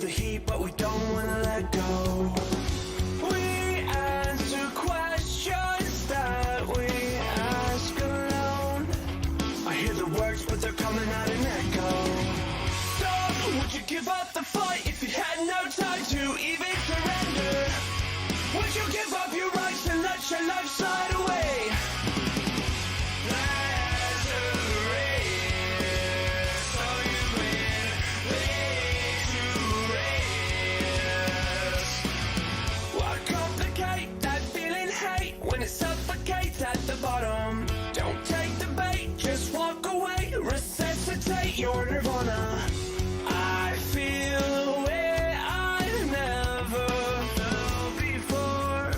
the heat, but we don't wanna let go. We answer questions that we ask alone. I hear the words, but they're coming out in echo. So, would you give up the fight if you had no time to even surrender? Would you give up your rights and let your life slide away? Your nirvana. I feel a way I've never felt before.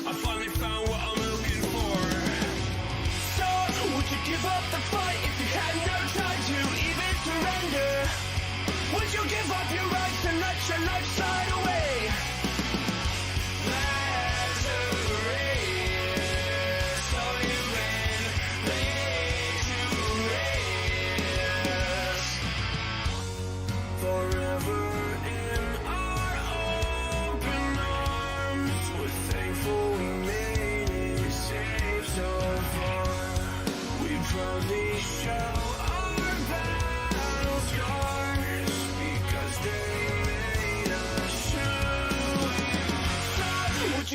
I finally found what I'm looking for. So, would you give up the fight if you had no time to even surrender? Would you give up your rights and let your life slide away?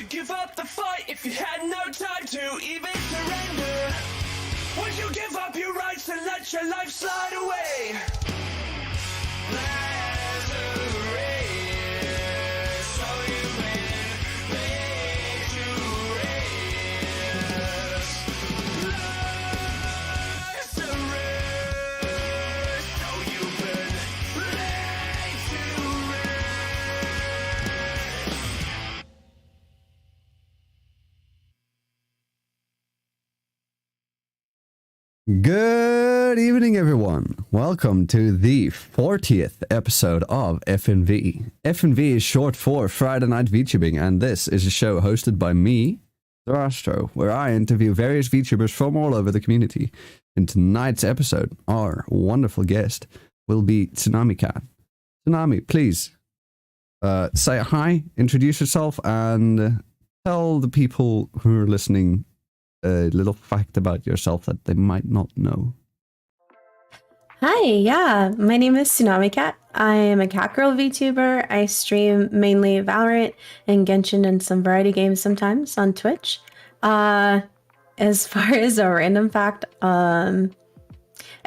Give up the fight if you had no time to even surrender. Would you give up your rights and let your life slide away? Good evening, everyone. Welcome to the 40th episode of FNV. FNV is short for Friday Night VTubing, and this is a show hosted by me, Zarastro, where I interview various VTubers from all over the community. In tonight's episode, our wonderful guest will be Tsunami Cat. Tsunami, please say hi, introduce yourself, and tell the people who are listening a little fact about yourself that they might not know. Hi, yeah, my name is Tsunami Cat. I am a cat girl VTuber. I stream mainly Valorant and Genshin and some variety games sometimes on Twitch. As far as a random fact, I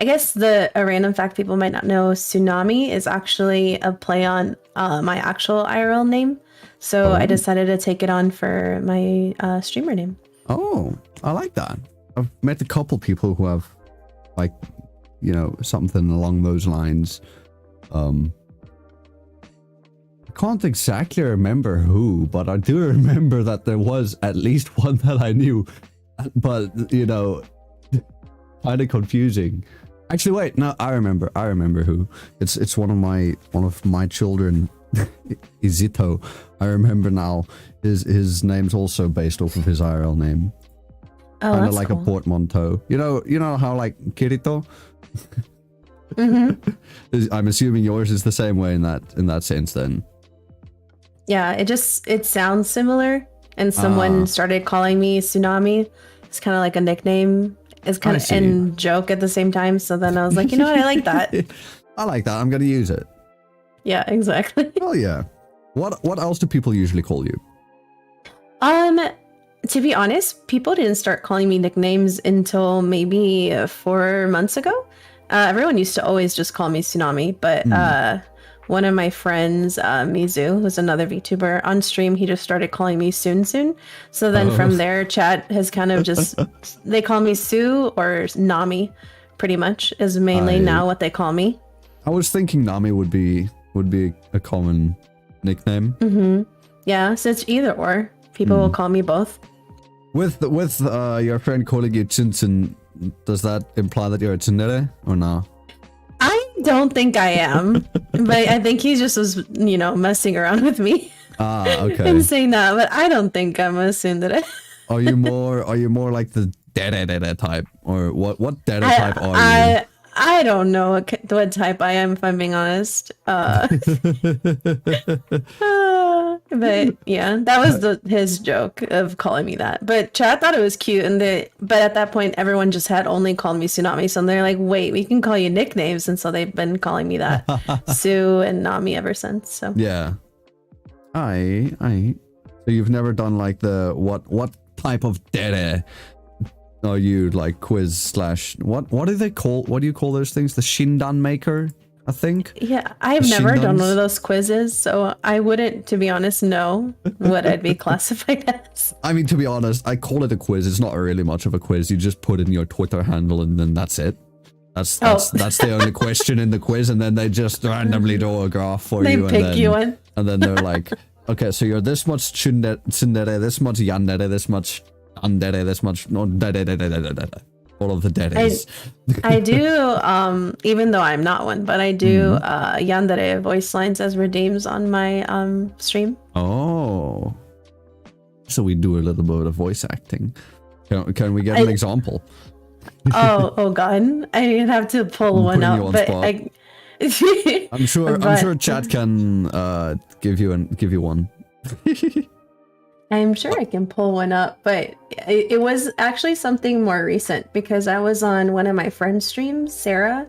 guess a random fact people might not know, Tsunami is actually a play on my actual IRL name. So I decided to take it on for my streamer name. Oh, I like that. I've met a couple people who have, like, you know, something along those lines. I can't exactly remember who, but I do remember that there was at least one that I knew. But, you know, kind of confusing. Actually, wait, no, I remember who. It's one of my children, Izito. I remember now. His name's also based off of his IRL name. Oh, kind of that's like cool. a portmanteau. You know how like Kirito? Mm-hmm. I'm assuming yours is the same way in that sense then. Yeah, it sounds similar, and someone started calling me Tsunami. It's kind of like a nickname. It's kind of and joke at the same time. So then I was like, you know what, I like that. I like that. I'm gonna use it. Yeah, exactly. Oh yeah. What else do people usually call you? To be honest, people didn't start calling me nicknames until maybe 4 months ago. Everyone used to always just call me Tsunami, but one of my friends, Mizu, who's another VTuber on stream, he just started calling me Soon. So then from there, chat has kind of just, they call me Sue or Nami, pretty much, is mainly now what they call me. I was thinking Nami would be a common nickname. Mm-hmm. Yeah, so it's either or. People will call me both. With your friend calling you Tsun, does that imply that you're a tsundere or no? I don't think I am, but I think he just was, messing around with me. Ah, okay. And saying that, but I don't think I'm a tsundere. Are you more like the dere type, or what dere type are you? I don't know what type I am, if I'm being honest. But yeah, that was his joke of calling me that. But chat thought it was cute, but at that point, everyone just had only called me Tsunami. So they're like, "Wait, we can call you nicknames," and so they've been calling me that, Sue and Nami ever since. So yeah, So you've never done like the what type of dere are you like quiz / what do they call? What do you call those things? The Shindan maker, I think. Yeah, I've never done one of those quizzes, so I wouldn't, to be honest, know what I'd be classified as. I mean, to be honest, I call it a quiz. It's not really much of a quiz. You just put in your Twitter handle and then that's it. That's the only question in the quiz, and then they just randomly draw a graph for you. They pick you one. And then they're like, okay, so you're this much tsundere, this much yandere, this much andere, this much no all of the deres. I do, even though I'm not one, but I do yandere voice lines as redeems on my stream. Oh, so we do a little bit of voice acting. Can we get an example? oh god, I'd have to pull one up, but I'm sure chat can give you one. I'm sure I can pull one up, but it was actually something more recent because I was on one of my friend's streams, Sarah,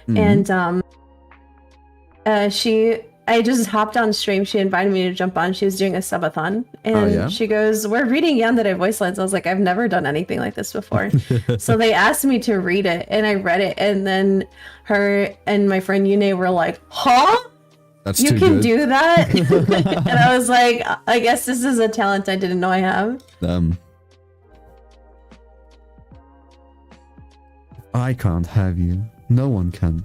and I just hopped on stream. She invited me to jump on. She was doing a subathon, and she goes, "We're reading yandere voice lines." I was like, "I've never done anything like this before." So they asked me to read it, and I read it, and then her and my friend Yune were like, "Huh? You can do that?" And I was like, I guess this is a talent I didn't know I have. I can't have you. No one can.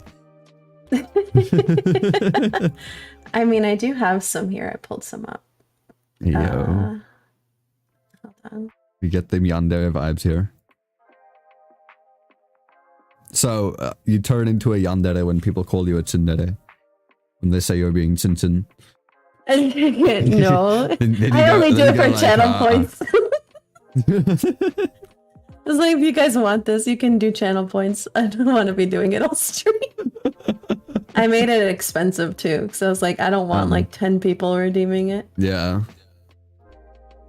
I mean, I do have some here. I pulled some up. Yo. Hold on. We get them yandere vibes here. So, you turn into a yandere when people call you a tsundere. When they say you're being tsin. No. I only do it for channel points. It's like, if you guys want this, you can do channel points. I don't want to be doing it on stream. I made it expensive too, because I was like, I don't want like 10 people redeeming it. Yeah.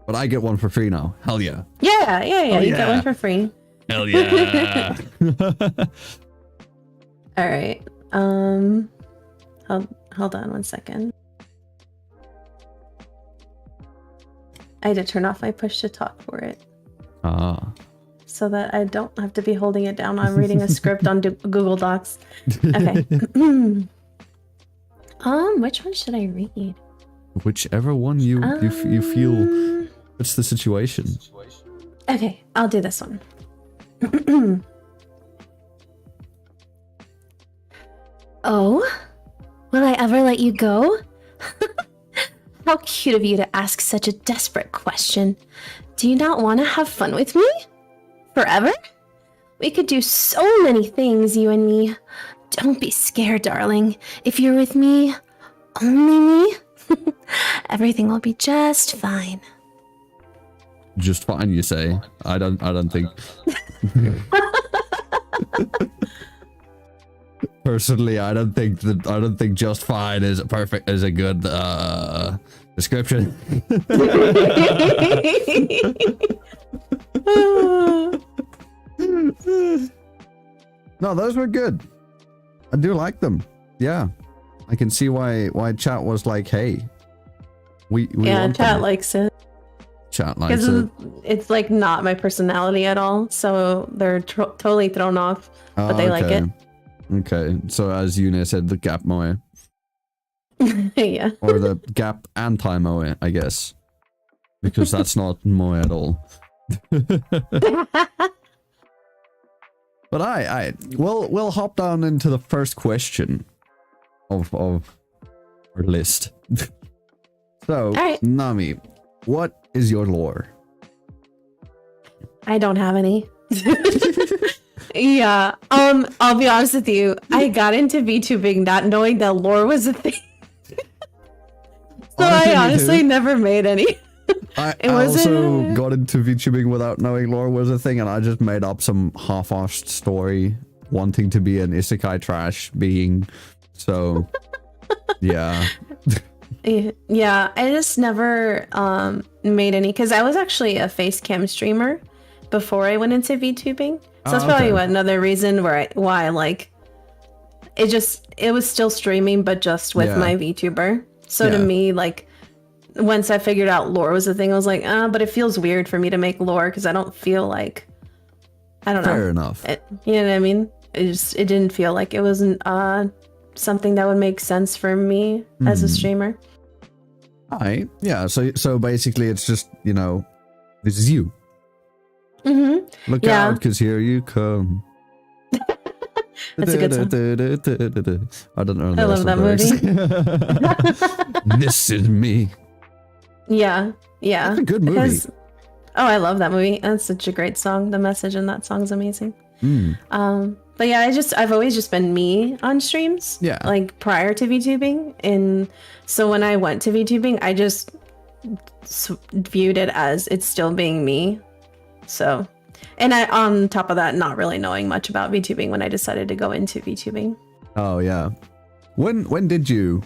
But I get one for free now. Hell yeah. Yeah. You get one for free. Hell yeah. All right. Hold on one second. I had to turn off my push to talk for it. So that I don't have to be holding it down. I'm reading a script on Google Docs. Okay. Which one should I read? Whichever one you feel fits the situation. Okay, I'll do this one. Oh, will I ever let you go? How cute of you to ask such a desperate question. Do you not want to have fun with me? Forever? We could do so many things, you and me. Don't be scared, darling. If you're with me, only me, everything will be just fine. Just fine, you say? I don't think. Personally, I don't think just fine is a good description. No, those were good. I do like them. Yeah, I can see why chat was like, "Hey, we want chat them." likes it. Chat likes it. It's like not my personality at all, so they're totally thrown off, but they like it. Okay, so as Yune said, the gap moe. Yeah. Or the gap anti-moe, I guess. Because that's not moe at all. But we'll hop down into the first question of our list. So, right. Nami, what is your lore? I don't have any. Yeah. I'll be honest with you. I got into VTubing not knowing that lore was a thing. So I honestly never made any. I also got into VTubing without knowing lore was a thing, and I just made up some half-assed story wanting to be an isekai trash being. So, yeah. Yeah, I just never made any, because I was actually a face cam streamer before I went into VTubing. So that's probably another reason why like it was still streaming, but just with my VTuber. So to me, like, once I figured out lore was a thing, I was like, but it feels weird for me to make lore because I don't feel like, I don't know. Fair enough. You know what I mean? It didn't feel like it wasn't something that would make sense for me as a streamer. Alright, yeah. So basically, it's just, you know, this is you. Look out, because here you come. That's a good song. I don't know. I love that movie. This is me. Yeah. That's a good movie. Oh, I love that movie. That's such a great song. The message in that song is amazing. But yeah, I've always just been me on streams. Yeah. Like prior to VTubing. And so when I went to VTubing, I just viewed it as it's still being me. So, and I, on top of that, not really knowing much about VTubing when I decided to go into VTubing. Oh yeah. When did you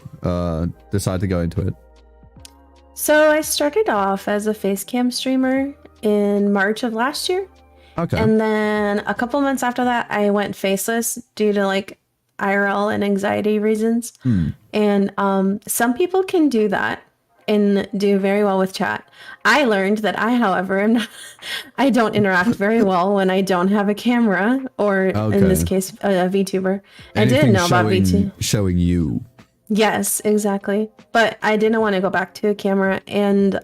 decide to go into it? So I started off as a facecam streamer in March of last year. Okay. And then a couple months after that, I went faceless due to like IRL and anxiety reasons. And some people can do that and do very well with chat. I learned that I, however, I don't interact very well when I don't have a camera or in this case, a VTuber. I didn't know about VTuber. Showing you. Yes, exactly. But I didn't want to go back to a camera. And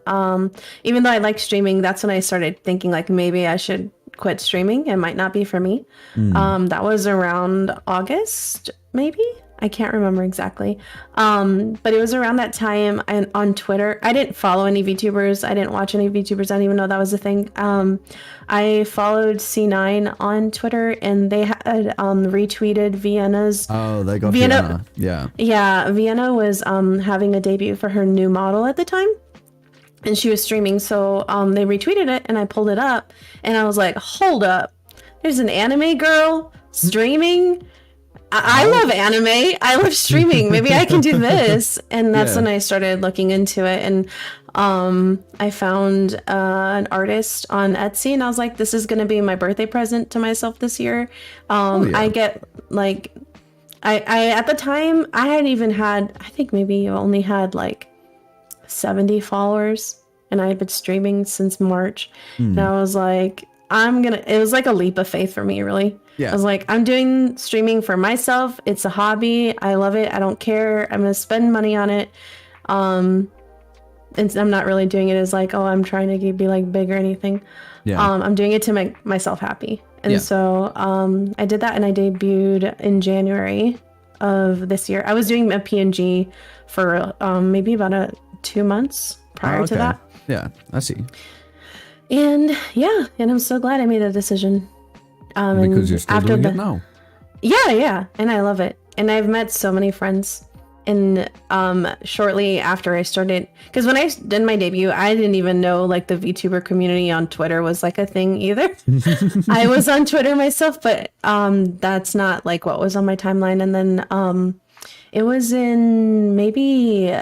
even though I like streaming, that's when I started thinking like maybe I should quit streaming. It might not be for me. That was around August, maybe. I can't remember exactly. But it was around that time. And on Twitter, I didn't follow any VTubers. I didn't watch any VTubers. I didn't even know that was a thing. I followed C9 on Twitter, and they had retweeted Vienna's. Oh, they got Vienna. Yeah. Yeah, Vienna was having a debut for her new model at the time. And she was streaming, so they retweeted it, and I pulled it up, and I was like, hold up. There's an anime girl streaming? I love anime. I love streaming. Maybe I can do this. And that's when I started looking into it. And I found an artist on Etsy, and I was like, this is going to be my birthday present to myself this year. I get like, I at the time, I had even had, I think maybe you only had like 70 followers, and I had been streaming since March. And I was like, it was like a leap of faith for me, really. Yeah. I was like, I'm doing streaming for myself. It's a hobby. I love it. I don't care. I'm going to spend money on it. And I'm not really doing it as like, oh, I'm trying to be like big or anything. Yeah. I'm doing it to make myself happy. And so I did that, and I debuted in January of this year. I was doing a PNG for maybe about 2 months prior to that. Yeah, I see. And and I'm so glad I made that decision. Because you're still doing it now. Yeah, and I love it. And I've met so many friends. And shortly after I started, because when I did my debut, I didn't even know like the VTuber community on Twitter was like a thing either. I was on Twitter myself, but that's not like what was on my timeline. And then it was in maybe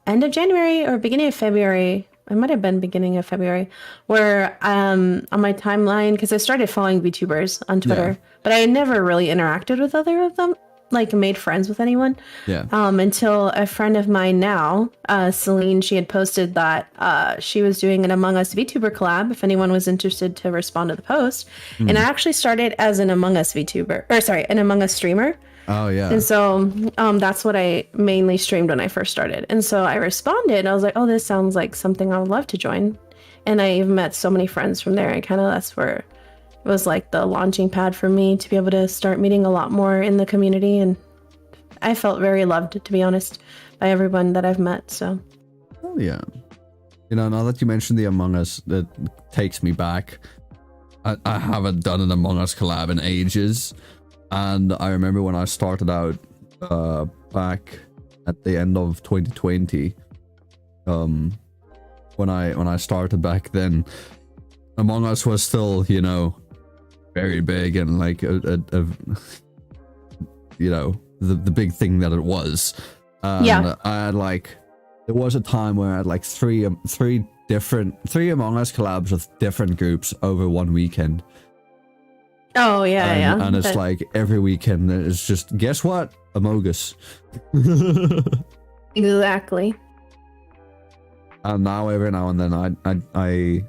end of January or beginning of February. It might have been beginning of February, where on my timeline, because I started following VTubers on Twitter, but I never really interacted with other of them, like made friends with anyone. Yeah. Until a friend of mine now, Celine, she had posted that she was doing an Among Us VTuber collab, if anyone was interested to respond to the post. And I actually started as an Among Us VTuber, an Among Us streamer. Oh, yeah. And so that's what I mainly streamed when I first started. And so I responded. I was like, oh, this sounds like something I would love to join. And I've met so many friends from there. And kind of that's where it was like the launching pad for me to be able to start meeting a lot more in the community. And I felt very loved, to be honest, by everyone that I've met. So. Oh, yeah. You know, now that you mentioned the Among Us, that takes me back. I haven't done an Among Us collab in ages. And I remember when I started out back at the end of 2020, when I started back then, Among Us was still, you know, very big and like a you know, the big thing that it was. And I had like, there was a time where I had like three Among Us collabs with different groups over one weekend. Oh yeah, and it's like every weekend it's just, guess what, Among Us. Exactly. And now every now and then I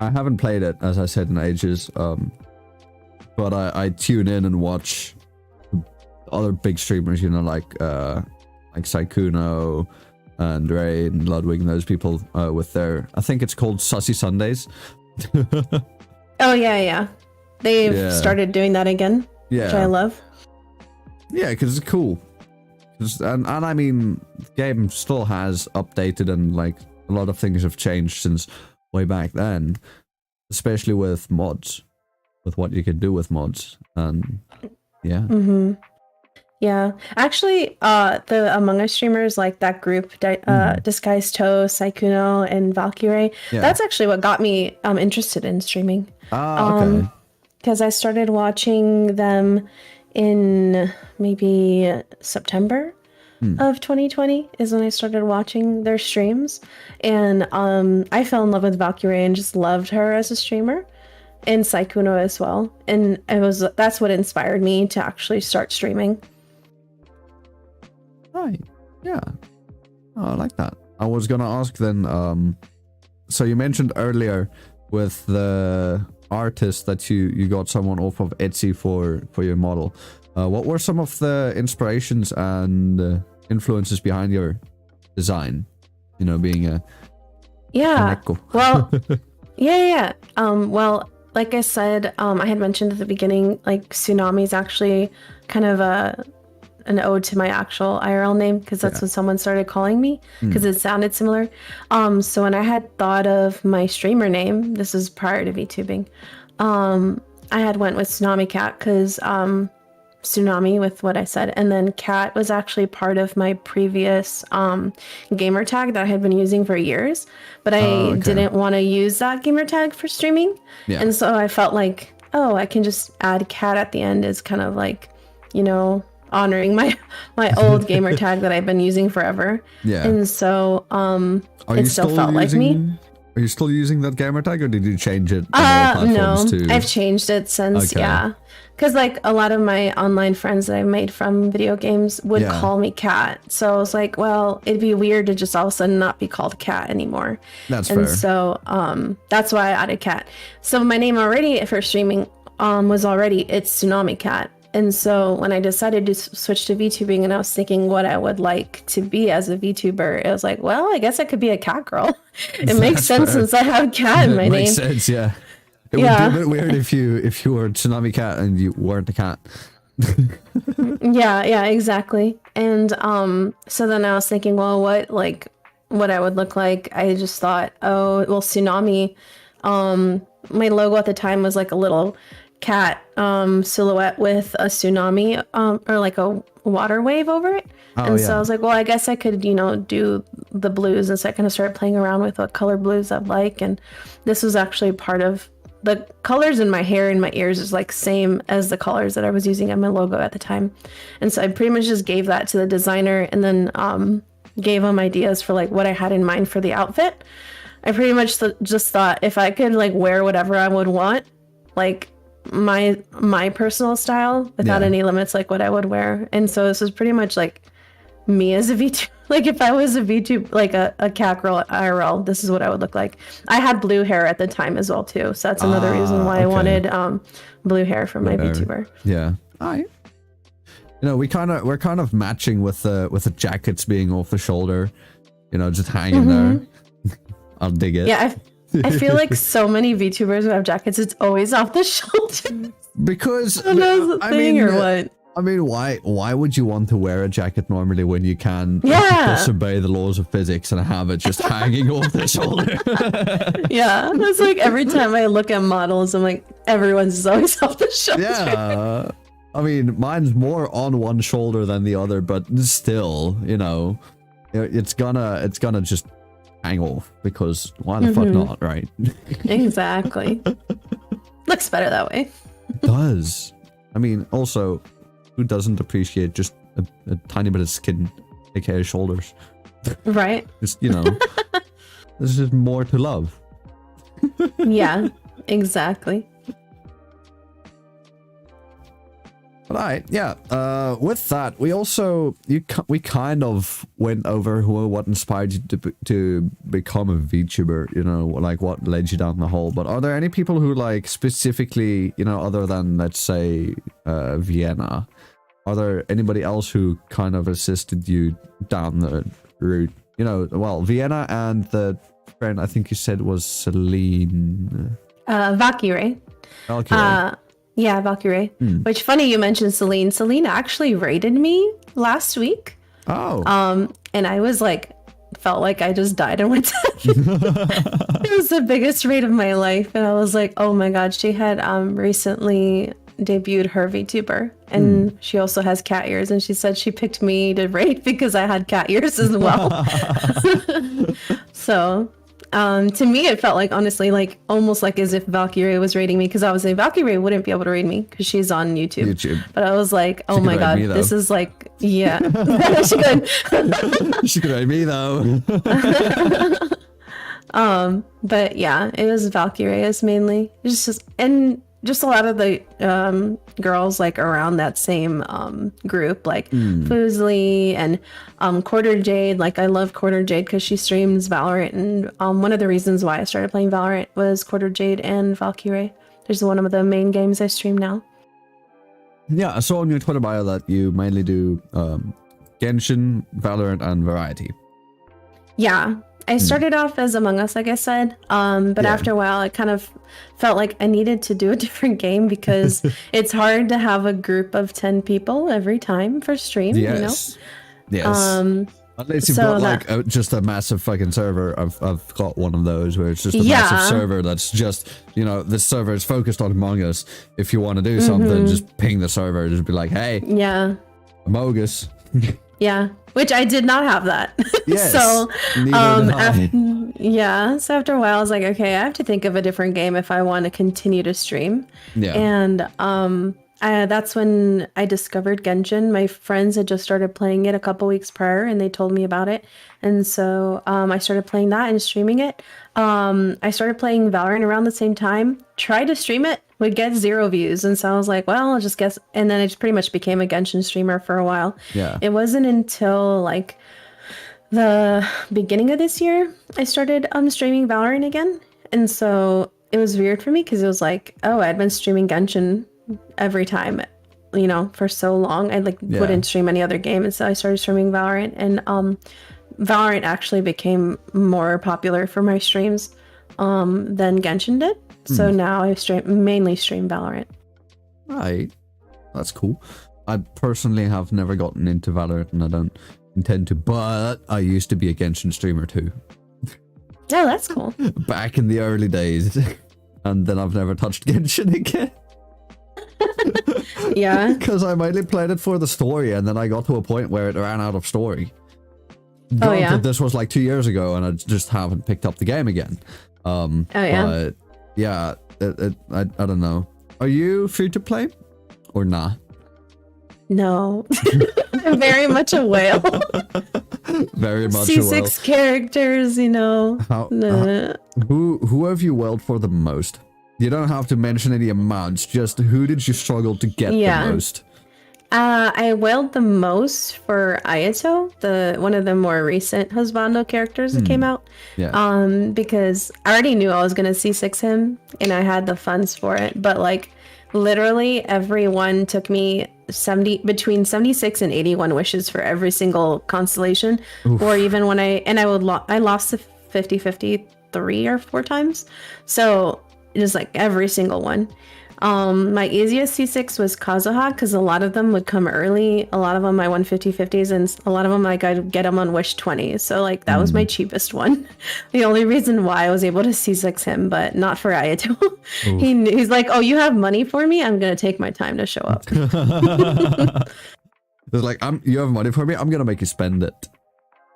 haven't played it, as I said, in ages, but I tune in and watch other big streamers, you know, like Saikuno and Ray and Ludwig and those people with their, I think it's called Sussy Sundays. Oh yeah. They've started doing that again, which I love. Yeah, because it's cool. And I mean, the game still has updated, and like a lot of things have changed since way back then, especially with mods, with what you can do with mods. And yeah. Yeah, actually, the Among Us streamers, like that group, Disguised Toe, Saikuno, and Valkyrie, that's actually what got me interested in streaming. Okay. Because I started watching them in maybe September of 2020 is when I started watching their streams. And I fell in love with Valkyrie and just loved her as a streamer, and Saikuno as well. And that's what inspired me to actually start streaming. Right. Yeah. Oh, I like that. I was gonna ask then, so you mentioned earlier with the artist that you got someone off of Etsy for your model. What were some of the inspirations and influences behind your design? You know, being a neko. Well, yeah. Well, like I said, I had mentioned at the beginning, like Tsunami is actually kind of an ode to my actual IRL name, because that's what someone started calling me, because it sounded similar. So when I had thought of my streamer name, this is prior to VTubing, I had went with Tsunami Cat, because Tsunami with what I said, and then Cat was actually part of my previous gamer tag that I had been using for years, but I didn't want to use that gamer tag for streaming, and so I felt like, oh, I can just add Cat at the end as kind of like, you know, honoring my old gamer tag that I've been using forever. And so it still felt like me. Are you still using that gamer tag, or did you change it on all no, platforms I've changed it since. Because like a lot of my online friends that I made from video games would call me Cat, so I was like, well, it'd be weird to just all of a sudden not be called Cat anymore. That's fair. So that's why I added Cat. So my name already for streaming was it's Tsunami Cat. And so when I decided to switch to VTubing, and I was thinking what I would like to be as a VTuber, it was like, well, I guess I could be a cat girl. It makes sense since I have Cat in my name. Makes sense, yeah. It would be a bit weird if you were Tsunami Cat and you weren't a cat. yeah, exactly. And so then I was thinking, well, what I would look like. I just thought, oh, well, Tsunami. My logo at the time was like a little cat silhouette with a tsunami or like a water wave over it. So I was like, well, I guess I could, you know, do the blues. And so I kind of started playing around with what color blues I'd like. And this was actually part of the colors in my hair and my ears is like same as the colors that I was using on my logo at the time. And so I pretty much just gave that to the designer, and then gave him ideas for like what I had in mind for the outfit. I pretty much just thought if I could like wear whatever I would want, like my personal style without any limits, like what I would wear. And so this is pretty much like me as a VTuber. Like if I was a VTuber, like a cat girl IRL, this is what I would look like. I had blue hair at the time as well too, so that's another reason why I wanted blue hair for my VTuber. Yeah. All right. You know, we're kind of matching with the jackets being off the shoulder, you know, just hanging there. I'll dig it. Yeah, I feel like so many VTubers who have jackets, it's always off the shoulder. Because I don't know, the thing or what. I mean, why would you want to wear a jacket normally when you can disobey the laws of physics and have it just hanging off the shoulder? Yeah, it's like every time I look at models, I'm like, everyone's always off the shoulder. Yeah, I mean, mine's more on one shoulder than the other, but still, you know, it's gonna just hang off, because why the fuck not, right? Exactly. Looks better that way. does. I mean, also, who doesn't appreciate just a tiny bit of skin, aka shoulders? Right. Just, there's just more to love. Yeah, exactly. Right, yeah. With that, we also we kind of went over what inspired you to become a VTuber. Like what led you down the hole. But are there any people who like specifically, other than let's say Vienna, are there anybody else who kind of assisted you down the route? Well, Vienna and the friend I think you said was Celine. Valkyrie. Valkyrie. Yeah, Valkyrie. Which funny you mentioned Celine. Celine actually raided me last week. Oh. And I was like, felt like I just died and went dead. It was the biggest raid of my life, and I was like, oh my god. She had recently debuted her VTuber, and she also has cat ears, and she said she picked me to raid because I had cat ears as well. So to me, it felt like, honestly, like almost like as if Valkyrie was raiding me, because obviously Valkyrie wouldn't be able to raid me because she's on YouTube. But I was like, oh my god, this is like, yeah. She could. She could raid me though. But yeah, it was Valkyrie mainly. It's just a lot of the girls like around that same group, like Fusely and Quarter Jade. Like I love Quarter Jade because she streams Valorant, and one of the reasons why I started playing Valorant was Quarter Jade and Valkyrie. There's one of the main games I stream now. Yeah, I saw on your Twitter bio that you mainly do Genshin, Valorant, and Variety. Yeah. I started off as Among Us, like I said, but after a while, I kind of felt like I needed to do a different game because it's hard to have a group of 10 people every time for stream, Yes. Unless you've got like just a massive fucking server. I've got one of those where it's just a massive server that's just, this server is focused on Among Us. If you want to do something, just ping the server. Just be like, hey, Among Us. Yeah, which I did not have that. Yes, so I. So after a while I was like, okay, I have to think of a different game if I want to continue to stream. And that's when I discovered Genshin. My friends had just started playing it a couple weeks prior, and they told me about it, and so I started playing that and streaming it. I started playing Valorant around the same time, tried to stream it, would get 0 views, and so I was like, well, I'll just guess, and then I just pretty much became a Genshin streamer for a while. It wasn't until like the beginning of this year I started streaming Valorant again, and so it was weird for me because it was like, oh, I'd been streaming Genshin every time, for so long. I wouldn't stream any other game, and so I started streaming Valorant, and Valorant actually became more popular for my streams than Genshin did. So now I mainly stream Valorant. Right. That's cool. I personally have never gotten into Valorant, and I don't intend to, but I used to be a Genshin streamer too. Oh, that's cool. Back in the early days. And then I've never touched Genshin again. Yeah. Because I mainly played it for the story, and then I got to a point where it ran out of story. Granted, this was like 2 years ago, and I just haven't picked up the game again. But yeah, I don't know. Are you free to play or not? No. I'm very much a whale. Very much C6 a whale. characters, Who have you wailed for the most? You don't have to mention any amounts, just who did you struggle to get the most? I wailed the most for Ayato, one of the more recent Husbando characters that came out. Because I already knew I was going to C6 him, and I had the funds for it. But like, literally everyone took me between 76 and 81 wishes for every single constellation. Oof. Or even when I lost to 50-50 3 or 4 times. So just like every single one. My easiest C6 was Kazuha, because a lot of them would come early. A lot of them I won 50-50s, and a lot of them like I'd get them on wish 20. So like that was my cheapest one. The only reason why I was able to C6 him, but not for Ayato. He's like, oh, you have money for me? I'm gonna take my time to show up. It's like, you have money for me? I'm gonna make you spend it.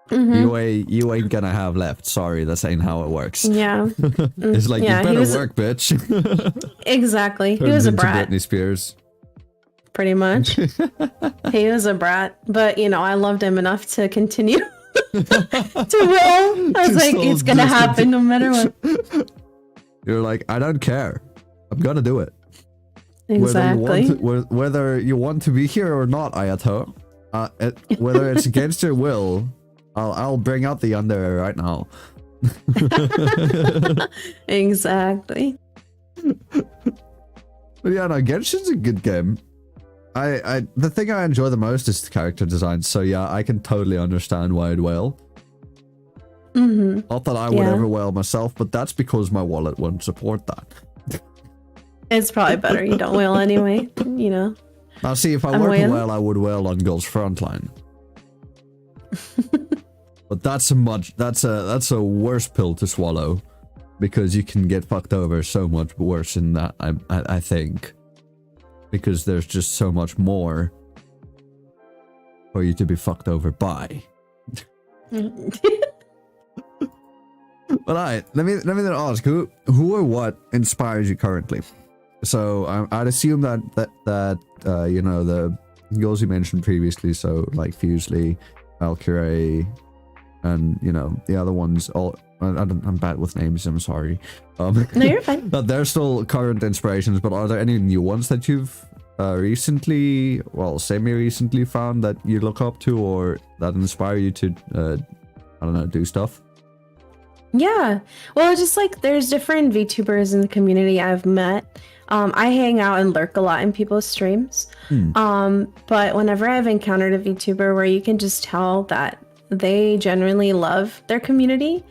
You ain't gonna have left. Sorry, that's ain't how it works. Yeah. It's like, Yeah, you he better was- work, bitch. Exactly. He Turns was a into brat, Britney Spears. pretty much. He was a brat, but I loved him enough to continue to will. I was like, it's gonna happen no matter what. You're like, I don't care. I'm gonna do it. Exactly. Whether you want to be here or not, Ayato. Whether it's against your will, I'll bring out the under right now. Exactly. But yeah, no, Genshin's a good game. The thing I enjoy the most is the character design. So yeah, I can totally understand why I'd wail. Not that I would ever wail myself, but that's because my wallet won't support that. It's probably better you don't wail anyway. Now, see, if I were to wail, I would wail on Girls Frontline. But that's a worse pill to swallow, because you can get fucked over so much worse in that. I think, because there's just so much more for you to be fucked over by. But let me then ask, who or what inspires you currently? So I'd assume that the girls you mentioned previously, so like Fusely, Valkyrie, and the other ones. I'm bad with names. I'm sorry. No, you're fine. But they're still current inspirations. But are there any new ones that you've semi-recently found that you look up to, or that inspire you to I don't know, do stuff? Yeah. Well, it's just like there's different VTubers in the community I've met. I hang out and lurk a lot in people's streams. But whenever I've encountered a VTuber where you can just tell that they genuinely love their community,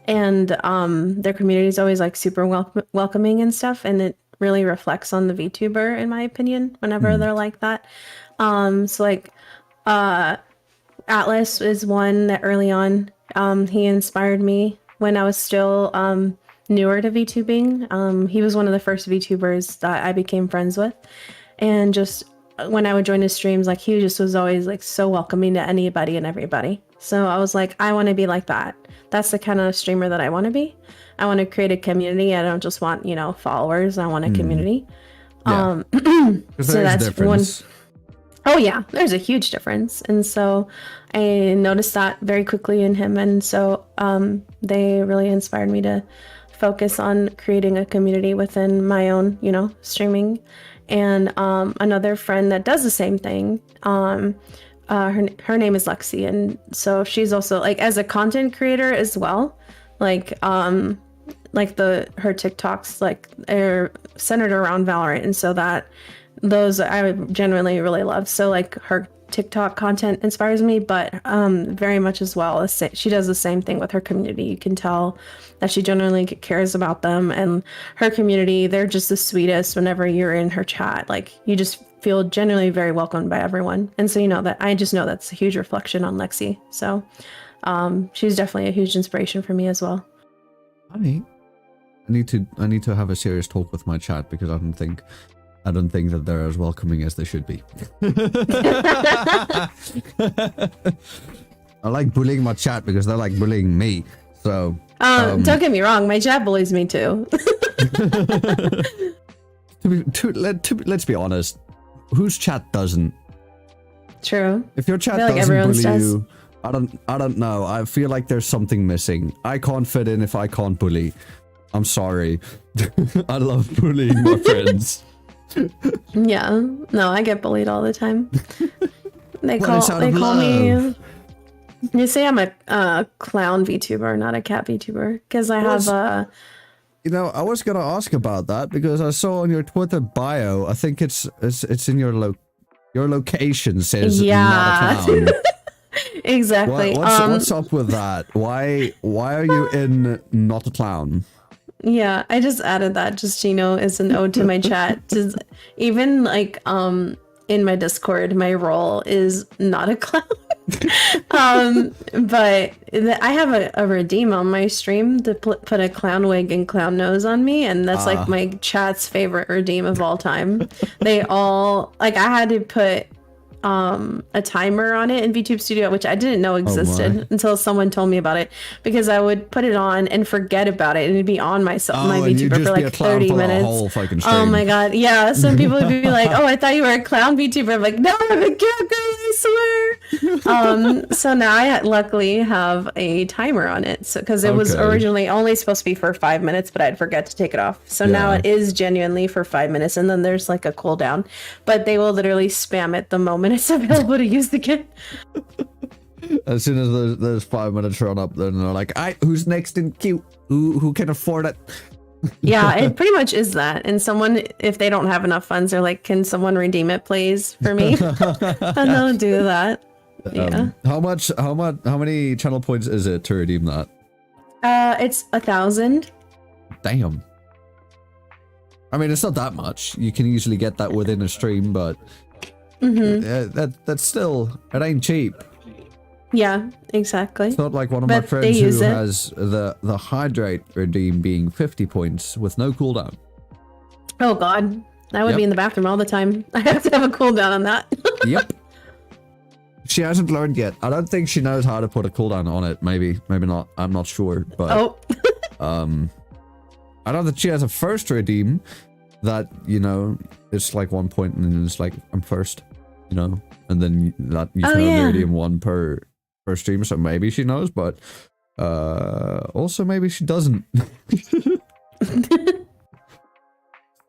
and their community is always like super welcoming and stuff, and it really reflects on the VTuber, in my opinion, whenever they're like that. So like Atlas is one that early on he inspired me when I was still newer to VTubing. He was one of the first VTubers that I became friends with, and just when I would join his streams, like he just was always like so welcoming to anybody and everybody. So I was like, I want to be like that. That's the kind of streamer that I want to be. I want to create a community. I don't just want followers. I want a community. Yeah. So that's one. Oh yeah, there's a huge difference. And so I noticed that very quickly in him. And so they really inspired me to focus on creating a community within my own, streaming. And another friend that does the same thing, her name is Lexi. And so she's also like, as a content creator as well, like her TikToks like are centered around Valorant. And so those I genuinely really love. So like her TikTok content inspires me, but very much as well. She does the same thing with her community. You can tell that she genuinely cares about them, and her community, they're just the sweetest. Whenever you're in her chat, like you just feel genuinely very welcomed by everyone. And so I just know that's a huge reflection on Lexi. So she's definitely a huge inspiration for me as well. I need to have a serious talk with my chat, because I don't think that they're as welcoming as they should be. I like bullying my chat because they're like bullying me. So don't get me wrong, my chat bullies me too. Let's be honest. Whose chat doesn't? True. If your chat doesn't bully you, I don't know. I feel like there's something missing. I can't fit in if I can't bully. I'm sorry. I love bullying my friends. Yeah, no, I get bullied all the time. They call me. They say I'm a clown VTuber, not a cat VTuber, because I have a. I was gonna ask about that because I saw on your Twitter bio. I think it's in your location says not a clown. Exactly. What's up with that? Why are you in not a clown? Yeah, I just added that just as an ode to my chat. Just, even like in my Discord, my role is not a clown. But I have a redeem on my stream to put a clown wig and clown nose on me, and that's like my chat's favorite redeem of all time. They all like I had to put a timer on it in VTube Studio, which I didn't know existed until someone told me about it, because I would put it on and forget about it, and it'd be on my VTuber for like 30 minutes. Oh my god, yeah. Some people would be like, "Oh, I thought you were a clown VTuber." I'm like, "No, I'm a cat girl, I swear." So now I luckily have a timer on it, so because it was originally only supposed to be for 5 minutes, but I'd forget to take it off. So now it is genuinely for 5 minutes, and then there's like a cooldown, but they will literally spam it the moment it's available to use the kit. As soon as there's 5 minutes run up, then they're like, "Alright, who's next in queue? Who can afford it?" Yeah, it pretty much is that. And someone, if they don't have enough funds, they're like, "Can someone redeem it, please, for me?" And they'll do that. Yeah. How many channel points is it to redeem that? It's 1,000. Damn. I mean, it's not that much. You can easily get that within a stream, but that's still, it ain't cheap. Yeah, exactly. It's not like one of my friends who has the hydrate redeem being 50 points with no cooldown. Oh god, I would be in the bathroom all the time. I have to have a cooldown on that. Yep. She hasn't learned yet. I don't think she knows how to put a cooldown on it. Maybe not. I'm not sure. But I know that she has a first redeem that, you know, it's like 1 point and then it's like, I'm first, you know, and then that you can only redeem one per stream. So maybe she knows, but also maybe she doesn't.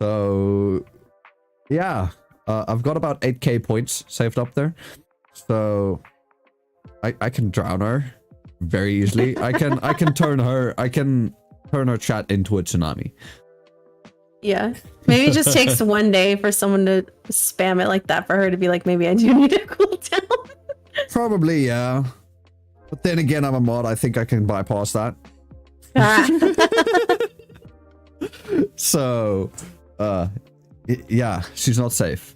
So yeah, I've got about 8k points saved up there. So I can drown her very easily. I can turn her chat into a tsunami. Yeah, maybe it just takes one day for someone to spam it like that for her to be like, maybe I do need a cooldown. Probably, yeah. But then again, I'm a mod. I think I can bypass that. So, yeah, she's not safe.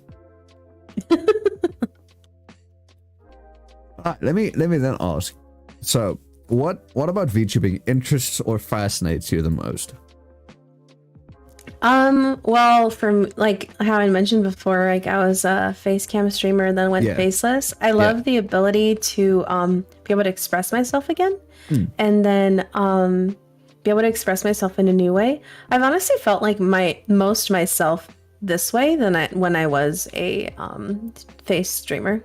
Let me then ask. So, what about VTubing interests or fascinates you the most? Well, from like how I mentioned before, like I was a face cam streamer and then went faceless. I love the ability to be able to express myself again, and then be able to express myself in a new way. I've honestly felt like most myself this way than when I was a face streamer.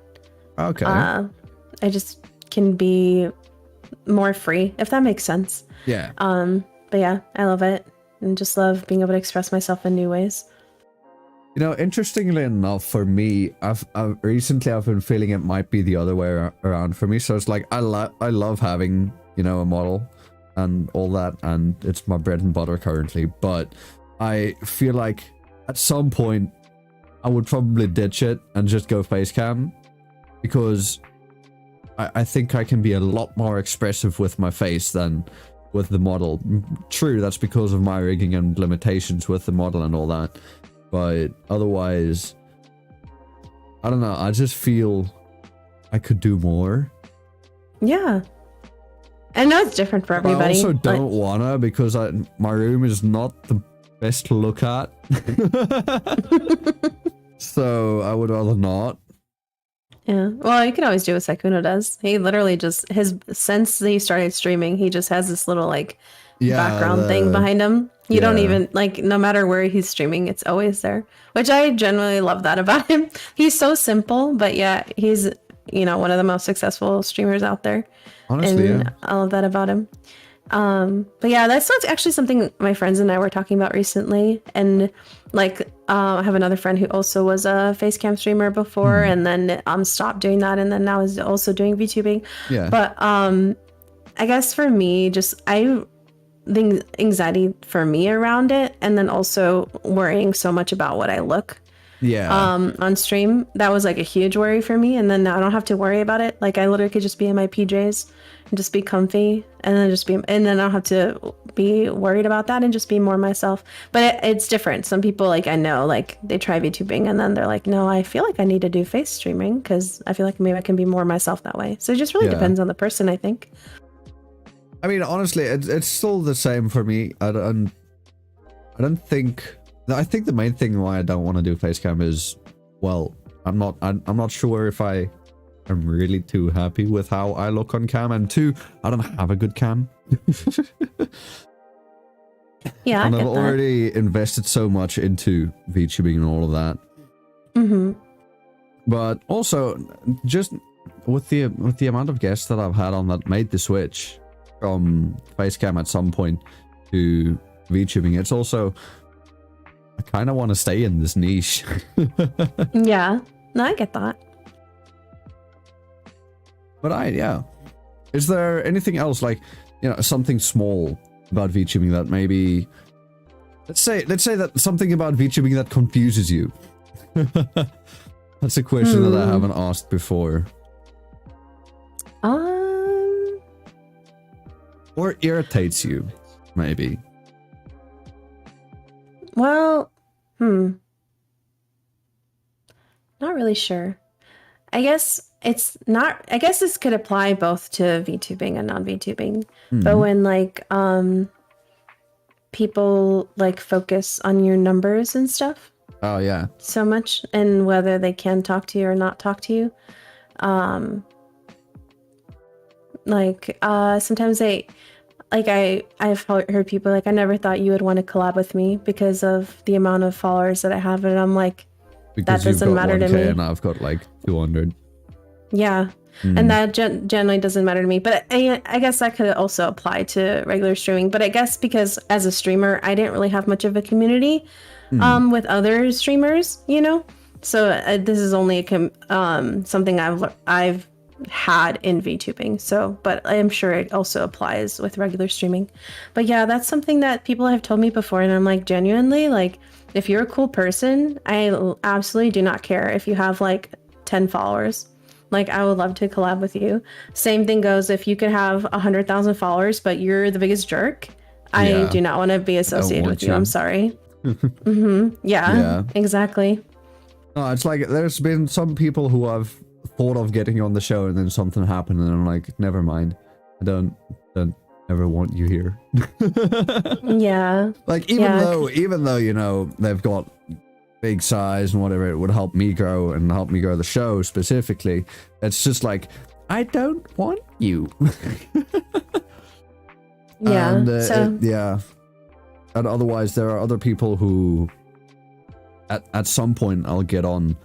Okay. I just can be more free, if that makes sense. Yeah. But yeah, I love it. And just love being able to express myself in new ways. You know, interestingly enough, for me, I've recently been feeling it might be the other way around for me. So it's like I love having, you know, a model and all that, and it's my bread and butter currently. But I feel like at some point I would probably ditch it and just go face cam, because I think I can be a lot more expressive with my face than with the model. True, that's because of my rigging and limitations with the model and all that, but otherwise, I don't know, I just feel I could do more. Yeah, I know it's different for everybody. I also don't wanna, because my room is not the best to look at. So I would rather not. Yeah, well, you can always do what Sykkuno does. He literally since he started streaming, he just has this little like background thing behind him. You don't even, like, no matter where he's streaming, it's always there, which I genuinely love that about him. He's so simple, but yeah, he's, you know, one of the most successful streamers out there. Honestly, and I love that about him. But yeah, that's not actually something my friends and I were talking about recently. And like, I have another friend who also was a face cam streamer before, and then stopped doing that, and then now is also doing VTubing. Yeah. But I guess for me, the anxiety for me around it, and then also worrying so much about what I look on stream, that was like a huge worry for me. And then now I don't have to worry about it. Like, I literally could just be in my PJs and just be comfy, and then I don't have to be worried about that and just be more myself. But it's different. Some people, like, I know, like, they try VTubing and then they're like, no, I feel like I need to do face streaming because I feel like maybe I can be more myself that way. So it just really depends on the person, I think. I mean, honestly, it's still the same for me. I think the main thing why I don't want to do face cam is, well, I'm not sure if I'm really too happy with how I look on cam, and two, I don't have a good cam. Yeah, I and get I've that. already invested so much into VTubing and all of that. Mm-hmm. But also, just with the amount of guests that I've had on that made the switch from Facecam at some point to VTubing, it's also, I kind of want to stay in this niche. Yeah, no, I get that. But yeah. Is there anything else, like, you know, something small about VTubing that maybe, let's say that something about VTubing that confuses you? That's a question that I haven't asked before. Or irritates you, maybe. Well, not really sure. I guess it's not, I guess this could apply both to VTubing and non-VTubing. But when like people like focus on your numbers and stuff Oh yeah. so much, and whether they can talk to you or not talk to you, sometimes I've heard people like, I never thought you would want to collab with me because of the amount of followers that I have, and I'm like, Because that doesn't you've got matter to 1K me. and I've got like 200. Yeah. And that generally doesn't matter to me. But I guess that could also apply to regular streaming. But I guess because as a streamer, I didn't really have much of a community with other streamers, you know? So this is only something I've had in VTubing. So, but I'm sure it also applies with regular streaming. But yeah, that's something that people have told me before. And I'm like, genuinely, like, if you're a cool person, I absolutely do not care if you have like 10 followers. Like, I would love to collab with you. Same thing goes if you could have 100,000 followers, but you're the biggest jerk. I do not want to be associated with you. I'm sorry. Yeah, exactly. No, it's like there's been some people who I've thought of getting on the show, and then something happened, and I'm like, never mind. I don't ever want you here. Yeah. Like even though you know they've got big size and whatever, it would help me grow and help me grow the show specifically. It's just like, I don't want you. Yeah. And, and otherwise there are other people who at some point I'll get on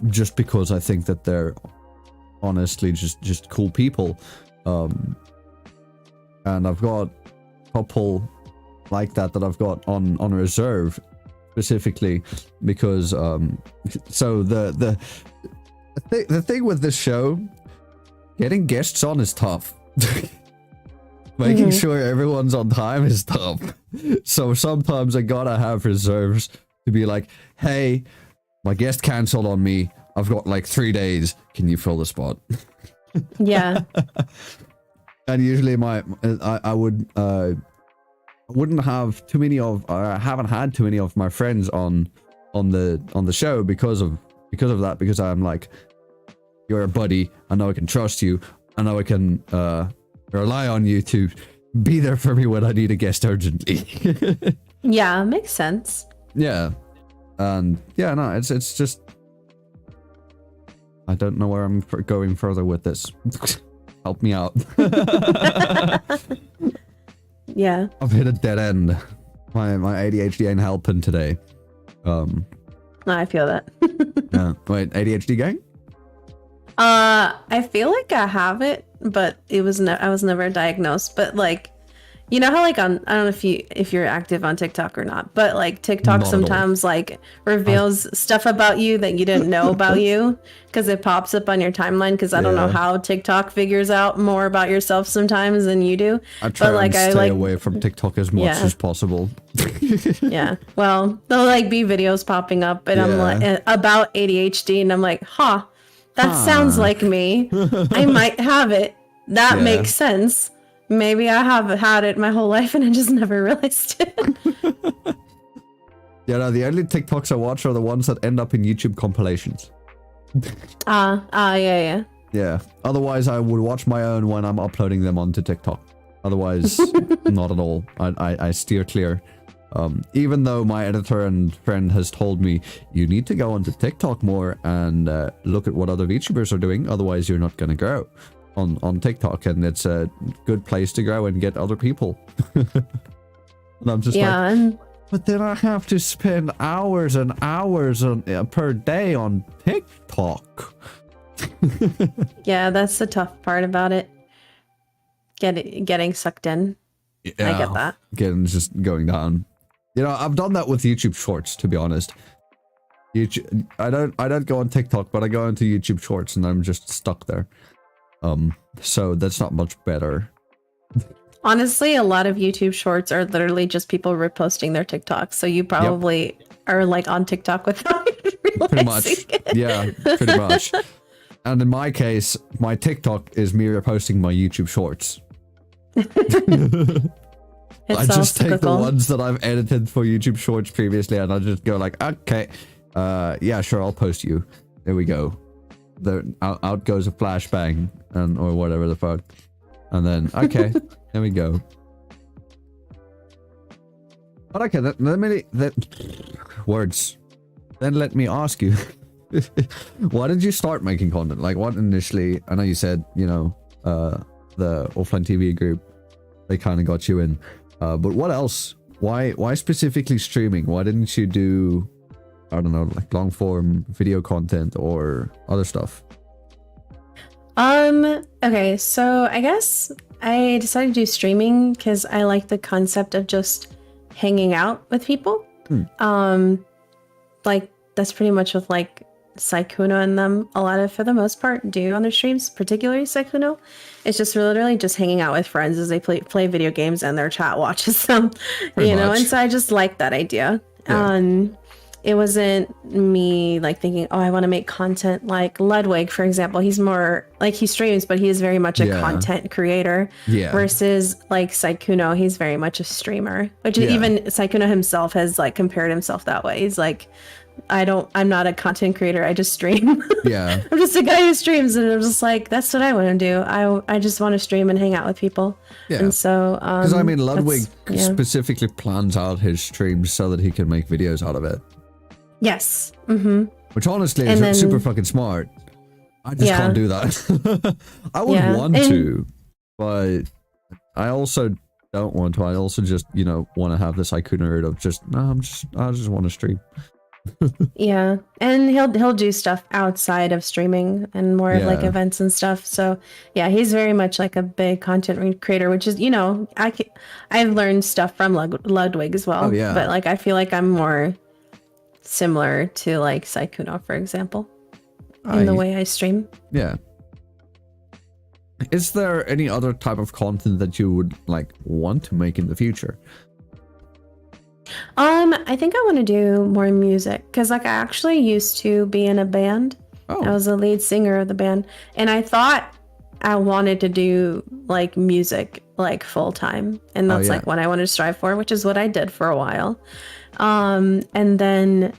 just because I think that they're honestly just cool people. And I've got a couple like that I've got on reserve specifically because so the thing with this show, getting guests on is tough. Making sure everyone's on time is tough. So sometimes I gotta have reserves to be like, hey, my guest canceled on me, I've got like 3 days, can you fill the spot? Yeah. And usually I wouldn't have too many of, I haven't had too many of my friends on the show because of that, because I'm like, you're a buddy, I know I can trust you, I know I can rely on you to be there for me when I need a guest urgently. Yeah, makes sense. Yeah. And yeah, no, it's just, I don't know where I'm going further with this. Help me out. Yeah. I've hit a dead end. My ADHD ain't helping today. No, I feel that. Yeah. Wait, ADHD gang? I feel like I have it, but I was never diagnosed. But like, you know how like I don't know if you're active on TikTok or not, but like TikTok sometimes like reveals stuff about you that you didn't know about you because it pops up on your timeline. Because I don't know how TikTok figures out more about yourself sometimes than you do. I try but, like, and stay away from TikTok as much as possible. Yeah. Well, there'll like be videos popping up, and I'm like about ADHD, and I'm like, that sounds like me. I might have it. That makes sense. Maybe I have had it my whole life and I just never realized it. Yeah, no, the only TikToks I watch are the ones that end up in YouTube compilations. Yeah. Yeah. Otherwise, I would watch my own when I'm uploading them onto TikTok. Otherwise, not at all. I steer clear. Even though my editor and friend has told me, you need to go onto TikTok more and look at what other VTubers are doing, otherwise you're not going to grow on TikTok, and it's a good place to grow and get other people. And I'm just like, but then I have to spend hours and hours per day on TikTok. Yeah, that's the tough part about it. Getting sucked in. Yeah, I get that. Getting just going down. You know, I've done that with YouTube Shorts, to be honest. YouTube, I don't go on TikTok, but I go into YouTube Shorts and I'm just stuck there. So that's not much better. Honestly, a lot of YouTube Shorts are literally just people reposting their TikToks. So you probably are like on TikTok without Pretty much. it. Yeah, pretty much. And in my case, my TikTok is me reposting my YouTube Shorts. I just take the ones that I've edited for YouTube Shorts previously, and I just go like, okay, yeah, sure, I'll post you. There we go. Out goes a flashbang, or whatever the fuck. And then, okay, there we go. But okay, words. Then let me ask you, why did you start making content? Like, what initially? I know you said, you know, the offline TV group, they kind of got you in. But what else? Why specifically streaming? Why didn't you do, I don't know, like long form video content or other stuff? Okay, so I guess I decided to do streaming because I like the concept of just hanging out with people. Like that's pretty much with like Sykkuno and them, a lot of, for the most part, do on their streams, particularly Sykkuno. It's just literally just hanging out with friends as they play video games and their chat watches them, you know, and so I just like that idea. Yeah. It wasn't me like thinking, oh, I want to make content like Ludwig, for example. He's more like, he streams, but he is very much a content creator. Yeah. Versus like Sykkuno, he's very much a streamer, which even Sykkuno himself has like compared himself that way. He's like, I'm not a content creator, I just stream. Yeah. I'm just a guy who streams, and I'm just like, that's what I want to do. I just want to stream and hang out with people. Yeah. And so because I mean, Ludwig specifically plans out his streams so that he can make videos out of it. Yes. Mm-hmm. Which honestly is super fucking smart. I just can't do that. I would want to, but I also don't want to. I also just, you know, want to have this itinerary of just, no, I just want to stream. Yeah, and he'll do stuff outside of streaming and more like events and stuff. So yeah, he's very much like a big content creator, which is, you know, I've learned stuff from Ludwig as well. Oh, yeah. But like I feel like I'm more similar to like Sykkuno, for example, in the way I stream. Yeah. Is there any other type of content that you would like want to make in the future? I think I want to do more music because like I actually used to be in a band. I was the lead singer of the band, and I thought I wanted to do like music like full time, and that's like what I wanted to strive for, which is what I did for a while. And then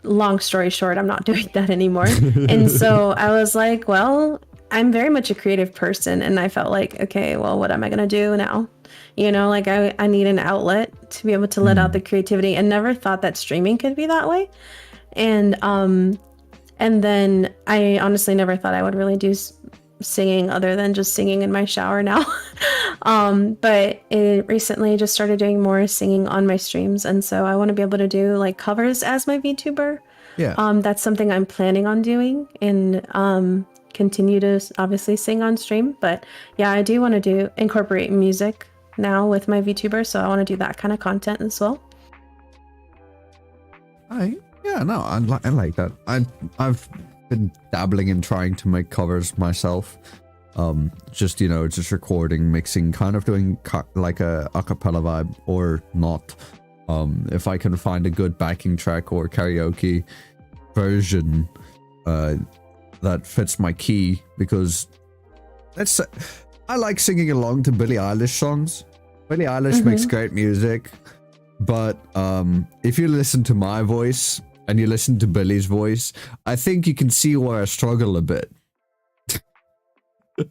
long story short, I'm not doing that anymore. And so I was like, well, I'm very much a creative person, and I felt like, okay, well, what am I gonna do now? You know, like I need an outlet to be able to let out the creativity, and never thought that streaming could be that way. And then I honestly never thought I would really do singing other than just singing in my shower now. But it recently just started doing more singing on my streams, and so I want to be able to do like covers as my VTuber. Yeah. That's something I'm planning on doing, and continue to obviously sing on stream. But yeah, I do want to incorporate music now with my VTuber, so I want to do that kind of content as well. I like that. I've been dabbling in trying to make covers myself. Just, you know, just recording, mixing, kind of doing like a cappella vibe or not. If I can find a good backing track or karaoke version that fits my key, because I like singing along to Billie Eilish songs. Billie Eilish makes great music, but if you listen to my voice and you listen to Billie's voice, I think you can see where I struggle a bit.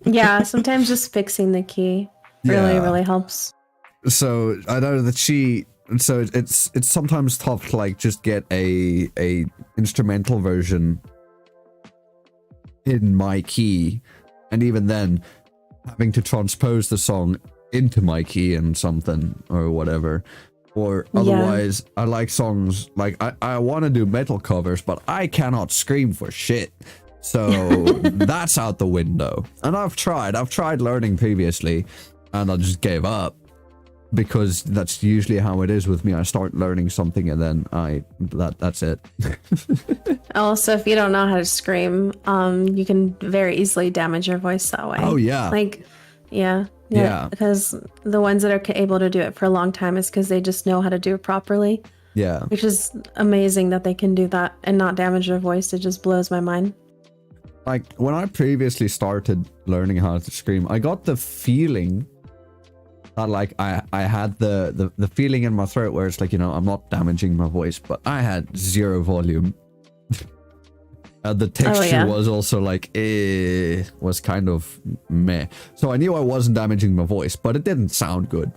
Yeah, sometimes just fixing the key really helps. So I know that she And so it's sometimes tough to like just get a instrumental version in my key, and even then having to transpose the song into my key and something or whatever. Or otherwise, I like songs like I want to do metal covers, but I cannot scream for shit. So that's out the window. And I've tried learning previously, and I just gave up because that's usually how it is with me. I start learning something and then that's it. Also, if you don't know how to scream, you can very easily damage your voice that way. Oh yeah. Like, yeah. Because the ones that are able to do it for a long time is because they just know how to do it properly. Yeah. Which is amazing that they can do that and not damage their voice. It just blows my mind. Like when I previously started learning how to scream, I got the feeling that like I had the feeling in my throat where it's like, you know, I'm not damaging my voice, but I had zero volume. The texture was also like, was kind of meh. So I knew I wasn't damaging my voice, but it didn't sound good.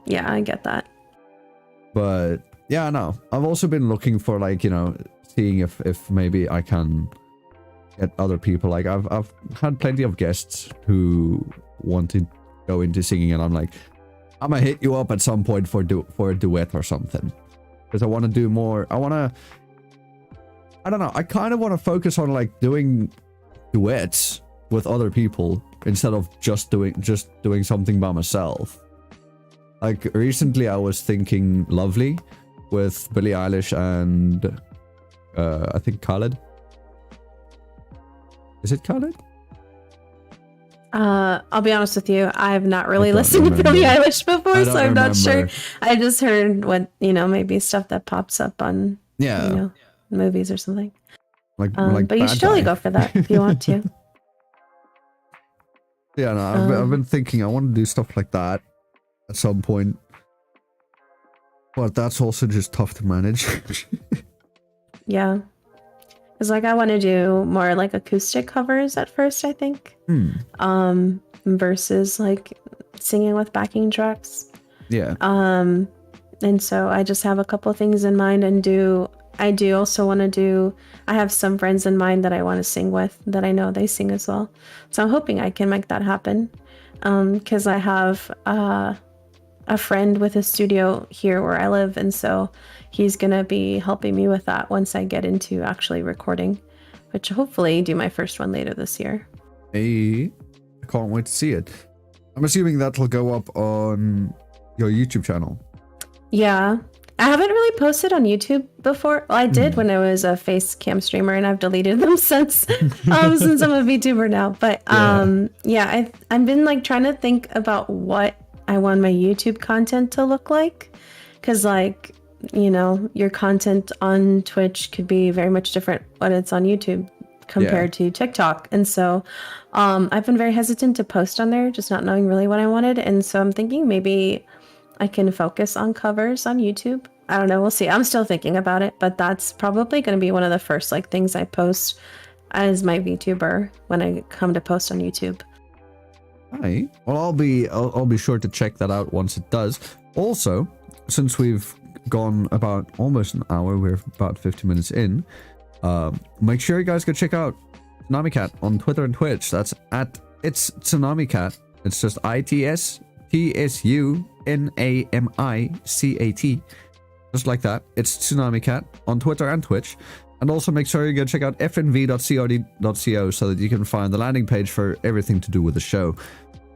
Yeah, I get that. But yeah, no, I've also been looking for like, you know, seeing if maybe I can get other people. Like I've had plenty of guests who want to go into singing, and I'm like, I'm gonna hit you up at some point for a duet or something, because I want to do more. I don't know. I kind of want to focus on like doing duets with other people instead of just doing something by myself. Like recently, I was thinking "Lovely" with Billie Eilish and I think Khaled. Is it Khaled? I'll be honest with you. I have not really listened to Billie Eilish before, so I'm not sure. I just heard what, you know, maybe stuff that pops up on you know, movies or something. Like but you should totally go for that if you want to. Yeah, no, I've been thinking I want to do stuff like that at some point, but that's also just tough to manage. Yeah, it's like I want to do more like acoustic covers at first, I think, versus like singing with backing tracks. Yeah. And so I just have a couple things in mind, and I do also want to do, I have some friends in mind that I want to sing with that I know they sing as well. So I'm hoping I can make that happen. Because I have a friend with a studio here where I live. And so he's going to be helping me with that once I get into actually recording, which hopefully do my first one later this year. Hey, I can't wait to see it. I'm assuming that'll go up on your YouTube channel. Yeah. I haven't really posted on YouTube before. Well, I did when I was a face cam streamer, and I've deleted them since since I'm a VTuber now. But yeah, I've been like trying to think about what I want my YouTube content to look like, because like, you know, your content on Twitch could be very much different when it's on YouTube compared to TikTok. And so I've been very hesitant to post on there, just not knowing really what I wanted. And so I'm thinking maybe I can focus on covers on YouTube. I don't know. We'll see. I'm still thinking about it, but that's probably going to be one of the first like things I post as my VTuber when I come to post on YouTube. Hi. Well, I'll be sure to check that out once it does. Also, since we've gone about almost an hour, we're about 50 minutes in. Make sure you guys go check out Tsunami Cat on Twitter and Twitch. That's at It's Tsunami Cat. It's just ITSTSUNAMICAT. Just like that. It's Tsunami Cat on Twitter and Twitch. And also make sure you go check out FNV.co so that you can find the landing page for everything to do with the show.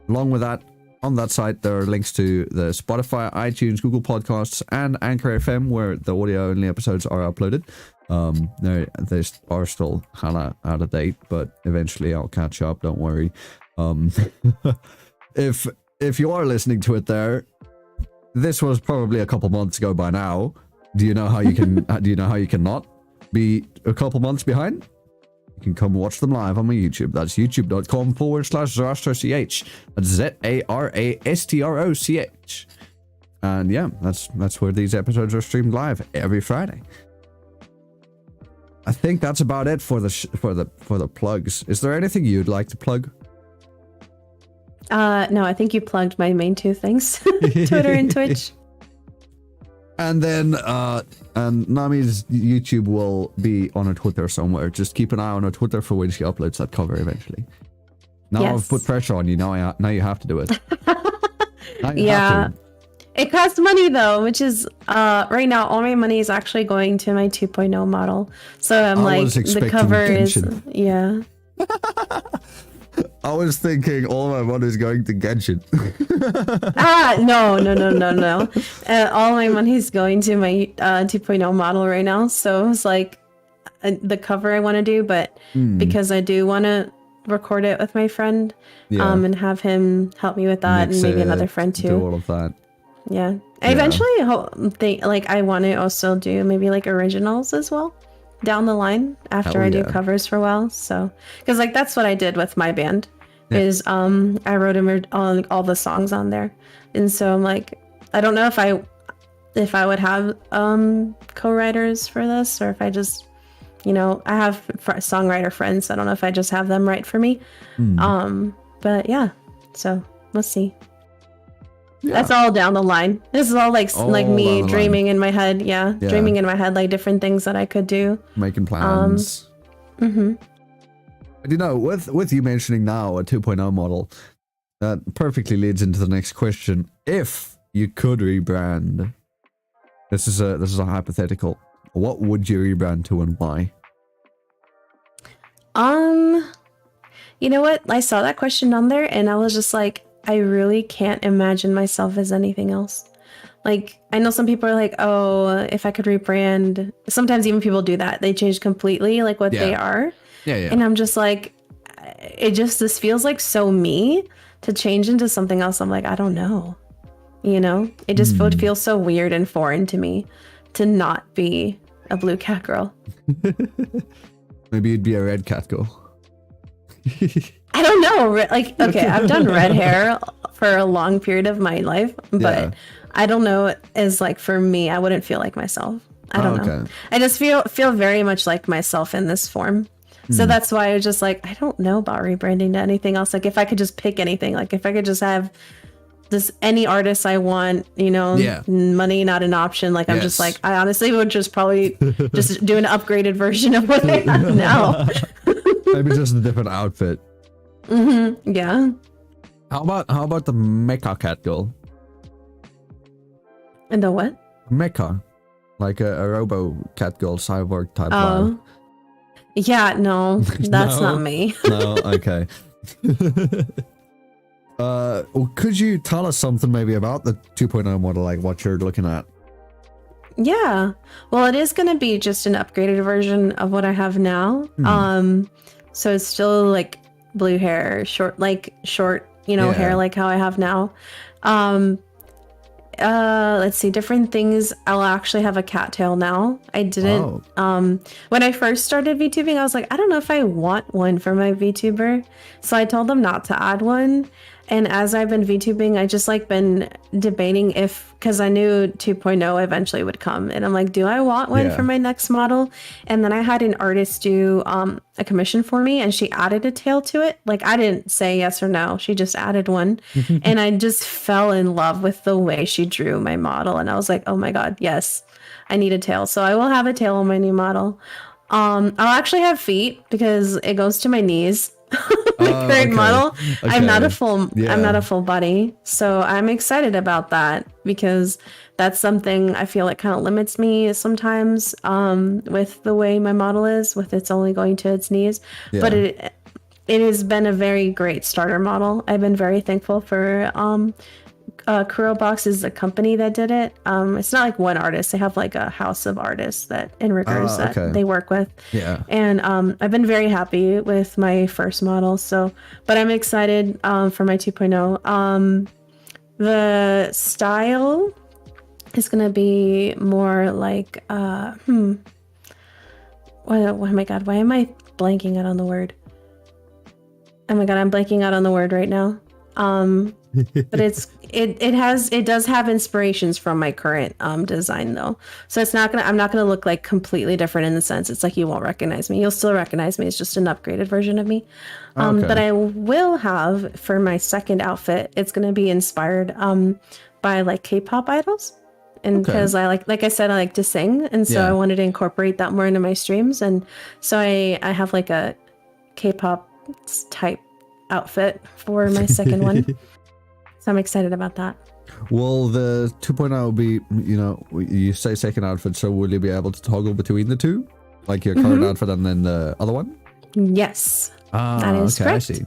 Along with that, on that site, there are links to the Spotify, iTunes, Google Podcasts, and Anchor FM, where the audio-only episodes are uploaded. They are still hella out of date, but eventually I'll catch up. Don't worry. If you are listening to it there, this was probably a couple months ago by now. Do you know how you can? Do you know how you cannot be a couple months behind? You can come watch them live on my YouTube. That's youtube.com/ZarastroCH. That's ZARASTROCH. And yeah, that's where these episodes are streamed live every Friday. I think that's about it for the plugs. Is there anything you'd like to plug? No, I think you plugged my main two things, Twitter and Twitch. And then and Nami's YouTube will be on her Twitter somewhere. Just keep an eye on her Twitter for when she uploads that cover eventually. Now Yes. I've put pressure on you. Now you have to do it. Now you Yeah. have to. It costs money though, which is right now all my money is actually going to my 2.0 model. So I'm I like was the expecting cover is Genshin. yeah. I was thinking all my money is going to Genshin. No. All my money's going to my 2.0 model right now. So it's like the cover I want to do, but because I do want to record it with my friend and have him help me with that, Mix and maybe it, another friend do too. all of that. Yeah. I eventually think like I want to also do maybe like originals as well down the line after Hell I do yeah. covers for a while. So because like that's what I did with my band is I wrote all the songs on there, and so I'm like I don't know if I would have co-writers for this, or if I just I have songwriter friends. I don't know if I just have them write for me. But yeah, so we'll see. That's all down the line. This is all like All me down the dreaming in my head. Yeah, dreaming in my head like different things that I could do. Making plans. But with you mentioning now a 2.0 model, that perfectly leads into the next question. If you could rebrand, this is a hypothetical. What would you rebrand to and why? You know what? I saw that question on there and I was just like, I really can't imagine myself as anything else. Like, I know some people are like, oh, if I could rebrand. Sometimes even people do that. They change completely like what they are. Yeah. And I'm just like, this feels like so me to change into something else. I'm like, I don't know. It just would feel so weird and foreign to me to not be a blue cat girl. Maybe you'd be a red cat girl. I don't know. Like, okay, I've done red hair for a long period of my life, but I don't know. As like for me, I wouldn't feel like myself. I don't know. I just feel very much like myself in this form. So that's why I was just like, I don't know about rebranding to anything else. Like if I could just pick anything, like if I could just have this any artist I want, money not an option. Like I'm just like, I honestly would just probably just do an upgraded version of what I have now. Maybe just a different outfit. Yeah. How about the mecha cat girl? And the what? Mecha, like a robo cat girl cyborg type vibe. Yeah, no, that's not me. No, okay. Well, could you tell us something maybe about the 2.0 model, like what you're looking at? Yeah. Well, it is going to be just an upgraded version of what I have now. So it's still like blue hair, short, hair like how I have now. Let's see, different things. I'll actually have a cattail now. I didn't when I first started VTubing, I was like, I don't know if I want one for my VTuber. So I told them not to add one. And as I've been VTubing, I just like been debating because I knew 2.0 eventually would come. And I'm like, do I want one for my next model? And then I had an artist do a commission for me and she added a tail to it. Like I didn't say yes or no. She just added one. And I just fell in love with the way she drew my model. And I was like, oh my God, yes, I need a tail. So I will have a tail on my new model. I'll actually have feet because it goes to my knees. My current model. Okay. I'm not a full body, so I'm excited about that because that's something I feel like kind of limits me sometimes with the way my model is, with it's only going to its knees. But it has been a very great starter model. I've been very thankful for Kurobox is the company that did it. It's not like one artist. They have like a house of artists that enriggers that they work with. Yeah. And I've been very happy with my first model. So, but I'm excited for my 2.0. The style is going to be more like, oh my God, why am I blanking out on the word? Oh my God, I'm blanking out on the word right now. But it does have inspirations from my current design though. So I'm not gonna look like completely different in the sense it's like you won't recognize me. You'll still recognize me. It's just an upgraded version of me. But I will have for my second outfit, it's gonna be inspired by like K-pop idols. And Okay. because I like I said, I like to sing, and so Yeah. I wanted to incorporate that more into my streams, and so I have like a K-pop type outfit for my second one. So I'm excited about that. Will the 2.0 be, you know, you say second outfit, so will you be able to toggle between the two? Like your current outfit and then the other one? Yes. Ah, That is okay, correct. I see.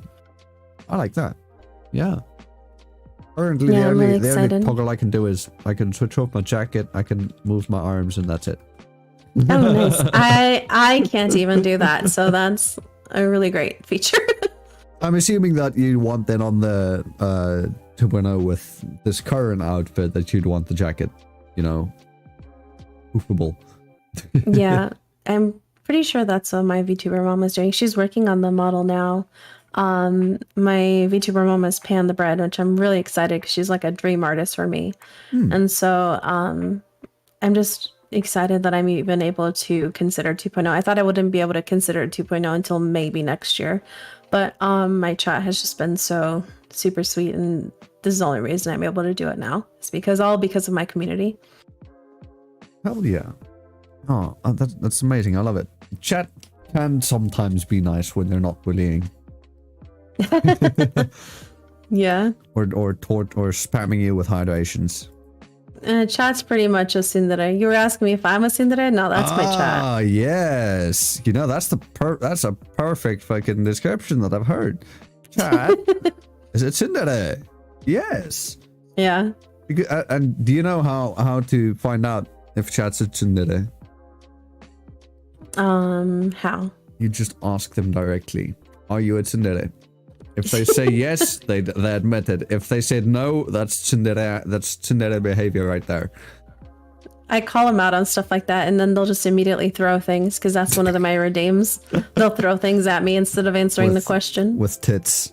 I like that. Yeah. Currently, Yeah, I'm really the only excited. toggle I can do is I can switch off my jacket, I can move my arms, and that's it. Oh, nice. I can't even do that, so that's a really great feature. I'm assuming that you want then on the 2.0 with this current outfit that you'd want the jacket, you know, poofable. Yeah, I'm pretty sure that's what my VTuber mom is doing. She's working on the model now. My VTuber mom is Pan the Bread, which I'm really excited because she's like a dream artist for me. And so I'm just excited that I'm even able to consider 2.0. I thought I wouldn't be able to consider 2.0 until maybe next year. But my chat has just been so super sweet, and this is the only reason I'm able to do it now. It's because of my community. Hell yeah. Oh, that's amazing. I love it. Chat can sometimes be nice when they're not bullying. Yeah. Or spamming you with hydrations. Chat's pretty much a tsundere. You were asking me if I'm a tsundere? No, that's my chat. Ah, yes. You know, that's a perfect fucking description that I've heard. Chat. Is it tsundere? Yes. Yeah. And do you know how to find out if chat's a tsundere? How? You just ask them directly. Are you a tsundere? If they say yes, they admit it. If they said no, that's tsundere behavior right there. I call them out on stuff like that, and then they'll just immediately throw things, because that's one of my redeems. They'll throw things at me instead of answering the question. With tits.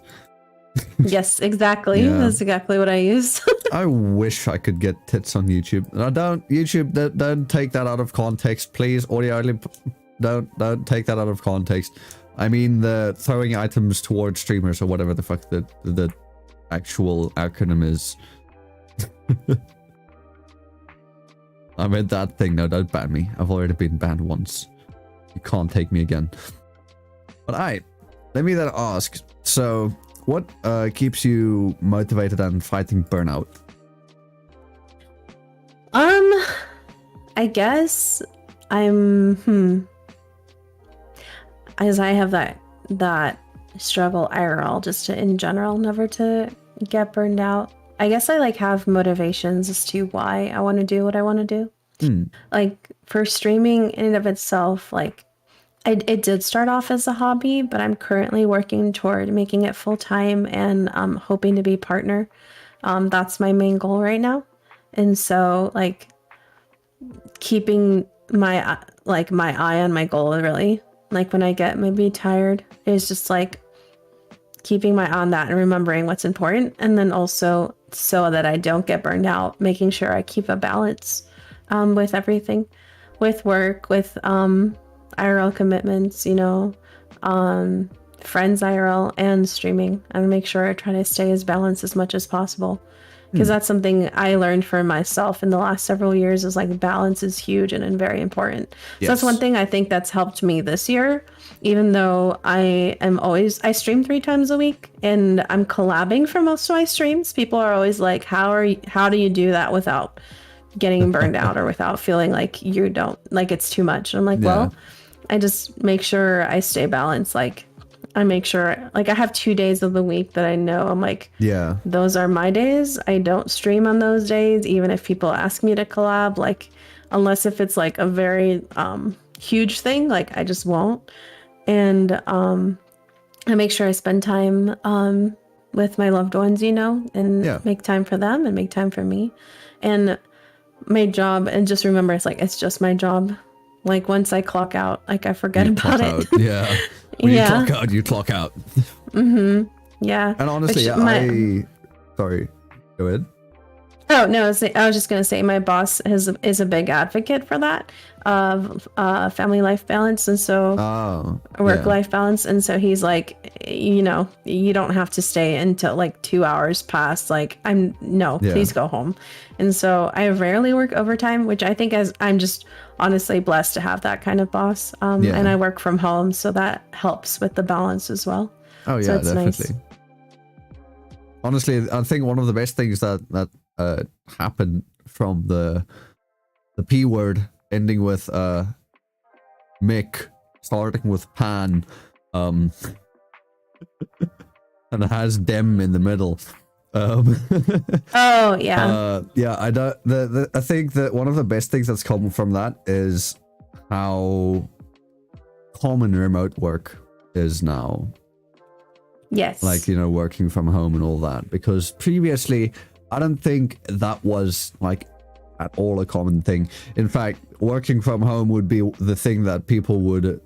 Yes, exactly. Yeah. That's exactly what I use. I wish I could get tits on YouTube. No, don't take that out of context, please. Audio only. Don't take that out of context. I mean the throwing items towards streamers or whatever the fuck the actual acronym is. I meant that thing. No, don't ban me. I've already been banned once. You can't take me again. But let me then ask. So, what keeps you motivated and fighting burnout? I guess as I have that struggle IRL just to, in general, never to get burned out. I guess I have motivations as to why I want to do what I want to do. Like for streaming in and of itself, it did start off as a hobby, but I'm currently working toward making it full time and hoping to be partner. That's my main goal right now. And so keeping my eye on my goal, really. When I get maybe tired, is just keeping my eye on that and remembering what's important. And then also so that I don't get burned out, making sure I keep a balance with everything, with work, with IRL commitments, friends IRL and streaming. And make sure I try to stay as balanced as much as possible. Because that's something I learned for myself in the last several years is balance is huge and very important. Yes. So that's one thing I think that's helped me this year, even though I stream 3 times a week and I'm collabing for most of my streams. People are always like, how do you do that without getting burned out or without feeling like you don't, it's too much? And I'm like, well, I just make sure I stay balanced. I make sure, I have 2 days of the week that I know I'm those are my days. I don't stream on those days, even if people ask me to collab, unless if it's a very huge thing, I just won't. And I make sure I spend time with my loved ones, and make time for them and make time for me. And my job, and just remember, it's just my job. Once I clock out, I forget about it. Out. Yeah. When you clock out, you clock out. Yeah. And honestly, sorry, go ahead. Oh no, I was just gonna say my boss is a big advocate for that of family life balance, and so Oh, work yeah. life balance, and so he's like, you know, you don't have to stay until like 2 hours past. Like, Yeah. please go home. And so I rarely work overtime, which I think as I'm just honestly blessed to have that kind of boss. Yeah. And I work from home, so that helps with the balance as well. Oh So yeah, it's definitely. nice. Honestly, I think one of the best things that happened from the P word ending with Mick, starting with Pan, and it has them in the middle. Oh yeah. Yeah, I don't. I think that one of the best things that's come from that is how common remote work is now. Yes. Like, you know, working from home and all that. Because previously, I don't think that was like at all a common thing. In fact, working from home would be the thing that people would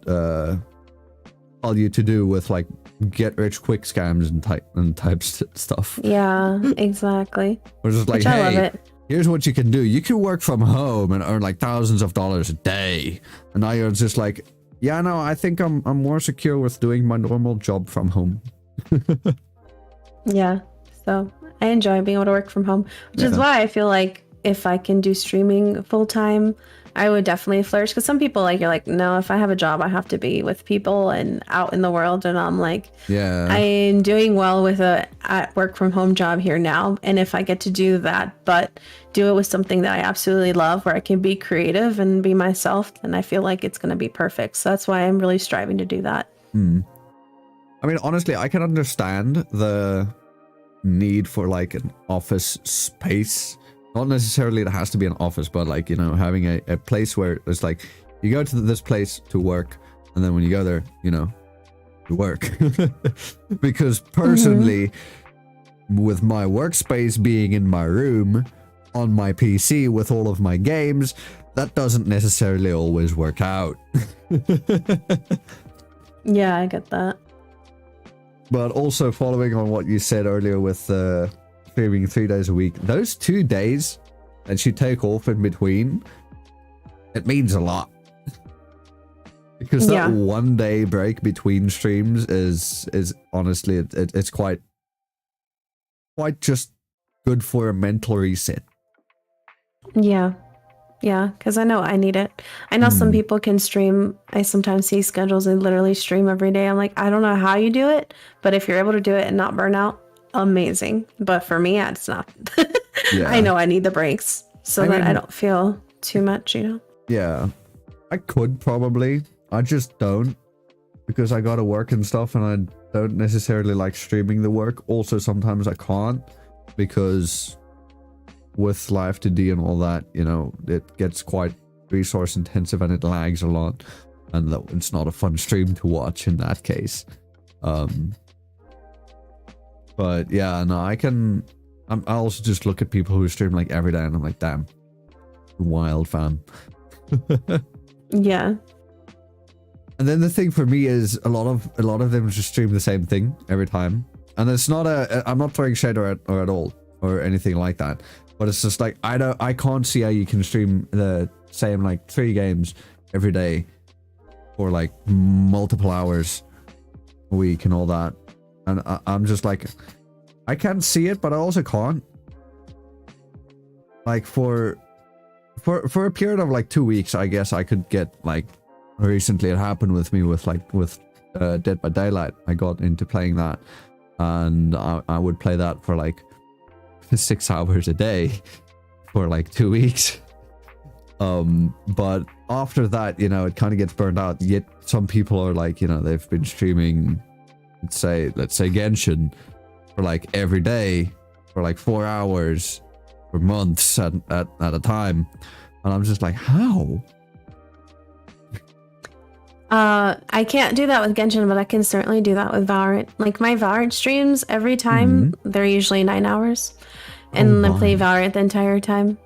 tell you to do with like get rich quick scams and types stuff. Yeah, exactly. Which is like, Which I love hey, it. here's what you can do. You can work from home and earn like thousands of dollars a day. And now you're just like, yeah, no, I think I'm more secure with doing my normal job from home. Yeah. So I enjoy being able to work from home, which is Yeah. why I feel like if I can do streaming full time, I would definitely flourish. Because some people, like, you're like, no, if I have a job, I have to be with people and out in the world. And I'm like, Yeah. I'm doing well with a at work from home job here now. And if I get to do that, but do it with something that I absolutely love, where I can be creative and be myself, then I feel like it's going to be perfect. So that's why I'm really striving to do that. I mean, honestly, I can understand the need for like an office space. Not necessarily it has to be an office, but like, you know, having a place where it's like you go to this place to work, and then when you go there, you know, you work. Because personally, with my workspace being in my room on my PC with all of my games, that doesn't necessarily always work out. Yeah, I get that. But also following on what you said earlier with streaming 3 days a week, those 2 days that you take off in between, it means a lot. Because that Yeah. 1 day break between streams is honestly, it's quite just good for a mental reset. Yeah. Yeah, because I know I need it. I know some people can stream. I sometimes see schedules and literally stream every day. I'm like, I don't know how you do it, but if you're able to do it and not burn out, amazing. But for me, it's not. Yeah. I know I need the breaks so I that I mean- don't feel too much, you know? Yeah. I could probably. I just don't. Because I gotta work and stuff, and I don't necessarily like streaming the work. Also, sometimes I can't. Because with live to D and all that, you know, it gets quite resource intensive and it lags a lot. And it's not a fun stream to watch in that case. But yeah, no, I also just look at people who stream like every day and I'm like, damn, wild fam. Yeah. And then the thing for me is a lot of them just stream the same thing every time. And it's not I'm not throwing shade or at all or anything like that. But it's just like I can't see how you can stream the same like 3 games every day for like multiple hours a week and all that. And I'm just like, I can't see it, but I also can't. Like for a period of like 2 weeks, I guess I could get like, recently it happened with me with Dead by Daylight. I got into playing that, and I would play that for like 6 hours a day for like 2 weeks. But after that, you know, it kind of gets burned out. Yet some people are like, you know, they've been streaming, let's say Genshin for like every day for like 4 hours for months at a time. And I'm just like, how? I can't do that with Genshin, but I can certainly do that with Valorant. Like my Valorant streams, every time they're usually 9 hours, and I play Valorant the entire time.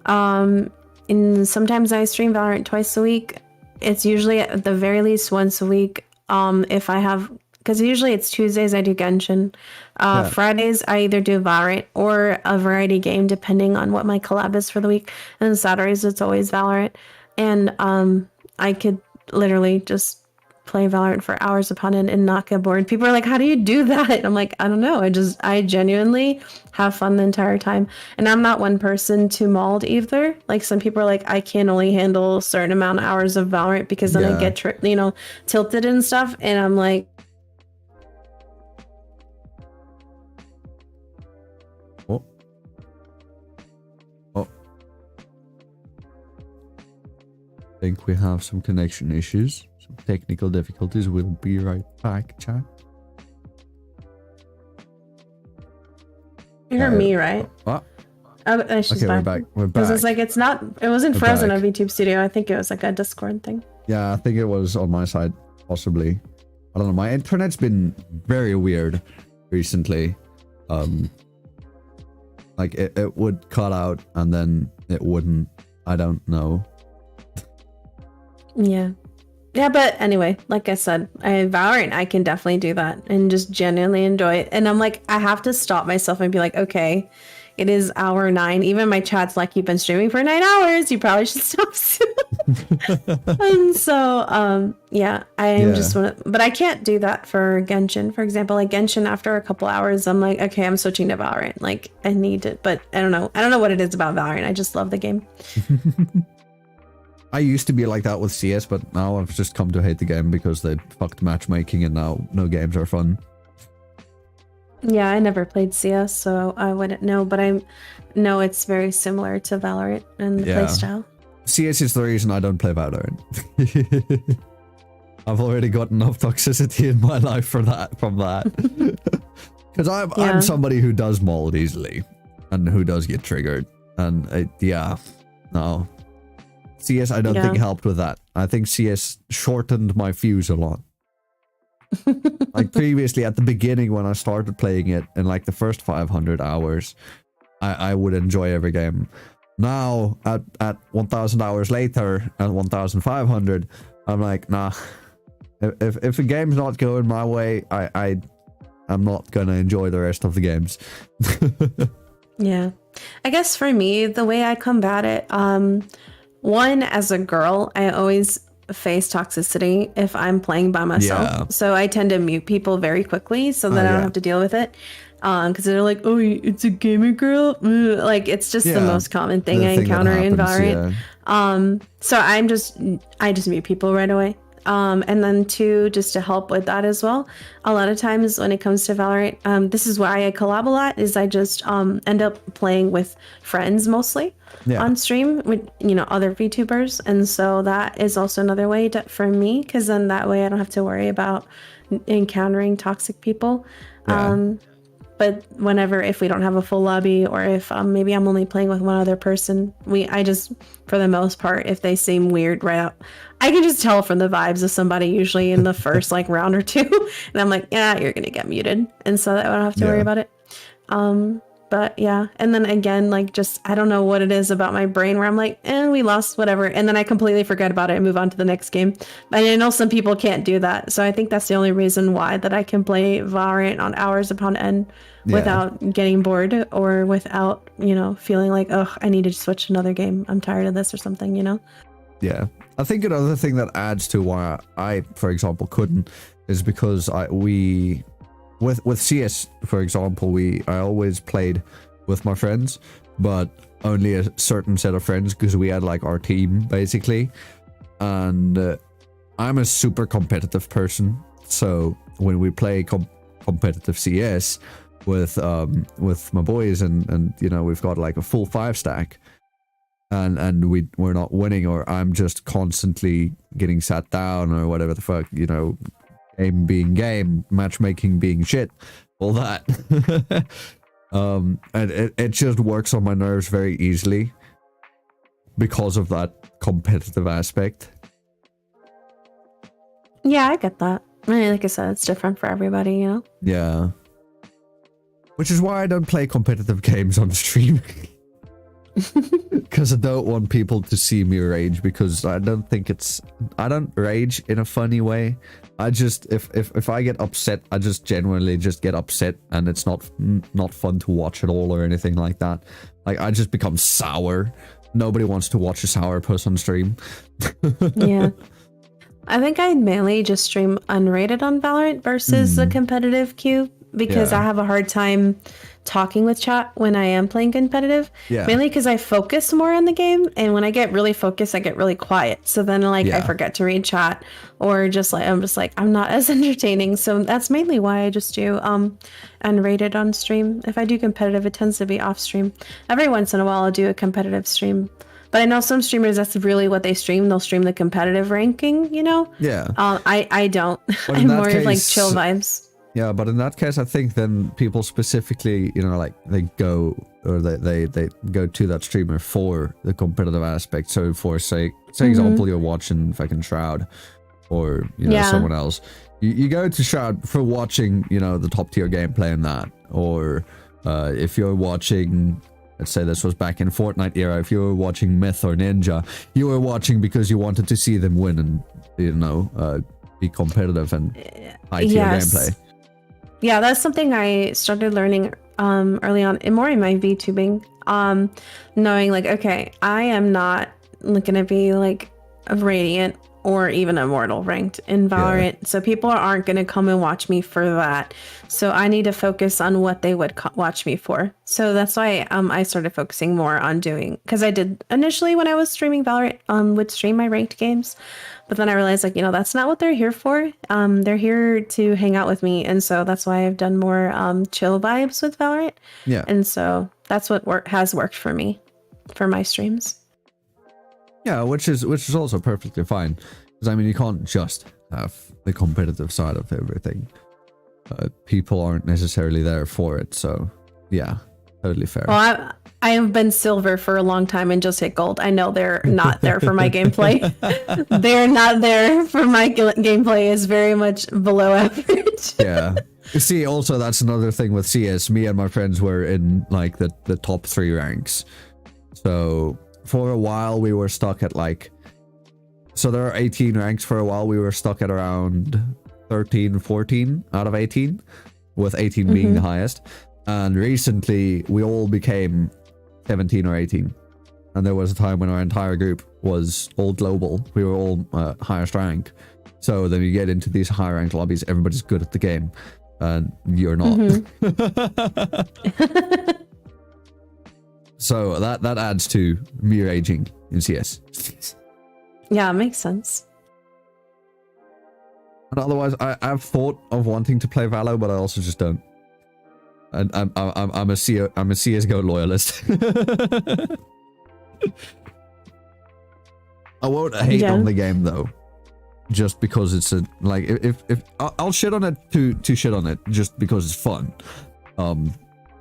And sometimes I stream Valorant twice a week. It's usually at the very least once a week. If I have because usually it's Tuesdays I do Genshin. Fridays I either do Valorant or a variety game depending on what my collab is for the week. And then Saturdays it's always Valorant. And I could literally just play Valorant for hours upon end and not get bored. People are like, how do you do that? I'm like, I don't know. I genuinely have fun the entire time. And I'm not one person to mold either. Like some people are like, I can only handle a certain amount of hours of Valorant because then I get, tilted and stuff. And I'm like, I think we have some connection issues. Technical difficulties. We'll be right back, chat. You heard me, right? What? Oh, she's okay, back. We're back. Because it's like, it wasn't frozen on VTube Studio. I think it was like a Discord thing. Yeah, I think it was on my side, possibly. I don't know. My internet's been very weird recently. Like it would cut out and then it wouldn't. I don't know. Yeah. Yeah, but anyway, like I said, Valorant, I can definitely do that and just genuinely enjoy it. And I'm like, I have to stop myself and be like, okay, it is hour 9. Even my chat's like, you've been streaming for 9 hours. You probably should stop soon. And so, yeah, but I can't do that for Genshin. For example, like Genshin, after a couple hours, I'm like, okay, I'm switching to Valorant. Like I need it, but I don't know. I don't know what it is about Valorant. I just love the game. I used to be like that with CS, but now I've just come to hate the game because they fucked matchmaking and now no games are fun. Yeah, I never played CS, so I wouldn't know, but I know it's very similar to Valorant and the playstyle. CS is the reason I don't play Valorant. I've already got enough toxicity in my life from that. Because I'm somebody who does mold easily and who does get triggered. And no. CS I don't think helped with that. I think CS shortened my fuse a lot. Like previously at the beginning when I started playing it in like the first 500 hours, I would enjoy every game. Now at 1000 hours later and 1500, I'm like, nah. If a game's not going my way, I'm not gonna enjoy the rest of the games. Yeah. I guess for me, the way I combat it, one, as a girl, I always face toxicity if I'm playing by myself. Yeah. So I tend to mute people very quickly so that I don't have to deal with it. Because they're like, oh, it's a gamer girl. Like, it's just the most common thing I encounter in Valorant. Yeah. So I just mute people right away. And then 2, just to help with that as well, a lot of times when it comes to Valorant, this is why I collab a lot, is I just end up playing with friends mostly on stream with, other VTubers. And so that is also another way for me, because then that way I don't have to worry about encountering toxic people. Yeah. But if we don't have a full lobby, or if maybe I'm only playing with one other person, I just, for the most part, if they seem weird right out, I can just tell from the vibes of somebody usually in the first like round or 2. And I'm like, yeah, you're going to get muted. And so that I don't have to worry about it. But yeah. And then again, like just, I don't know what it is about my brain where I'm like, we lost, whatever. And then I completely forget about it and move on to the next game. But I know some people can't do that. So I think that's the only reason why that I can play Valorant on hours upon end without getting bored, or without, feeling like, oh, I need to switch to another game. I'm tired of this or something, Yeah. I think another thing that adds to why I, for example, couldn't is because with CS, for example, I always played with my friends, but only a certain set of friends, because we had like our team basically. And I'm a super competitive person, so when we play competitive CS with my boys and we've got like a full 5-stack, and we're not winning, or I'm just constantly getting sat down or whatever the fuck, game being game, matchmaking being shit, all that. And it just works on my nerves very easily because of that competitive aspect. Yeah, I get that. I mean, like I said, it's different for everybody, Yeah. Which is why I don't play competitive games on stream. Because I don't want people to see me rage, because I don't rage in a funny way. I just, if I get upset, I just genuinely just get upset, and it's not fun to watch at all or anything like that. Like, I just become sour. Nobody wants to watch a sour person stream. Yeah. I think I mainly just stream unrated on Valorant versus the competitive queue, because I have a hard time talking with chat when I am playing competitive. Yeah. Mainly because I focus more on the game, and when I get really focused, I get really quiet. So then I forget to read chat, or just like I'm not as entertaining. So that's mainly why I just do unrated on stream. If I do competitive, it tends to be off stream. Every once in a while I'll do a competitive stream. But I know some streamers, that's really what they stream. They'll stream the competitive ranking, you know? Yeah. I don't. But I'm more of like chill vibes. Yeah, but in that case, I think then people specifically, you know, like they go to that streamer for the competitive aspect. So for say example, you're watching fucking Shroud, or you know someone else, you go to Shroud for watching, you know, the top tier gameplay in that, or if you're watching, let's say this was back in Fortnite era, if you were watching Myth or Ninja, you were watching because you wanted to see them win and, you know, be competitive and high tier gameplay. Yeah, that's something I started learning early on, and more in my VTubing, knowing like, okay, I am not going to be like a Radiant or even Immortal ranked in Valorant, so people aren't going to come and watch me for that. So I need to focus on what they would watch me for. So that's why I started focusing more on doing, because I did initially when I was streaming Valorant, would stream my ranked games, but then I realized, like, you know, that's not what they're here for. They're here to hang out with me, and so that's why I've done more chill vibes with Valorant. Yeah, and so that's what has worked for me for my streams. Yeah, which is also perfectly fine, because I mean, you can't just have the competitive side of everything. People aren't necessarily there for it, so yeah, totally fair. Well, I have been silver for a long time and just hit gold. I know they're not there for my gameplay. They're not there for my gameplay. Is very much below average. Yeah. You see, also that's another thing with CS. Me and my friends were in like the top 3 ranks. So for a while we were stuck at like, so there are 18 ranks. For a while we were stuck at around 13, 14 out of 18, with 18 being the highest. And recently we all became 17 or 18. And there was a time when our entire group was all global. We were all highest rank. So then you get into these high ranked lobbies, everybody's good at the game, and you're not. So that adds to me raging in CS. Yeah, it makes sense. And otherwise, I've thought of wanting to play Valo, but I also just don't. And I'm a CS:GO loyalist. I won't hate on the game though, just because it's a like if I'll shit on it to shit on it just because it's fun.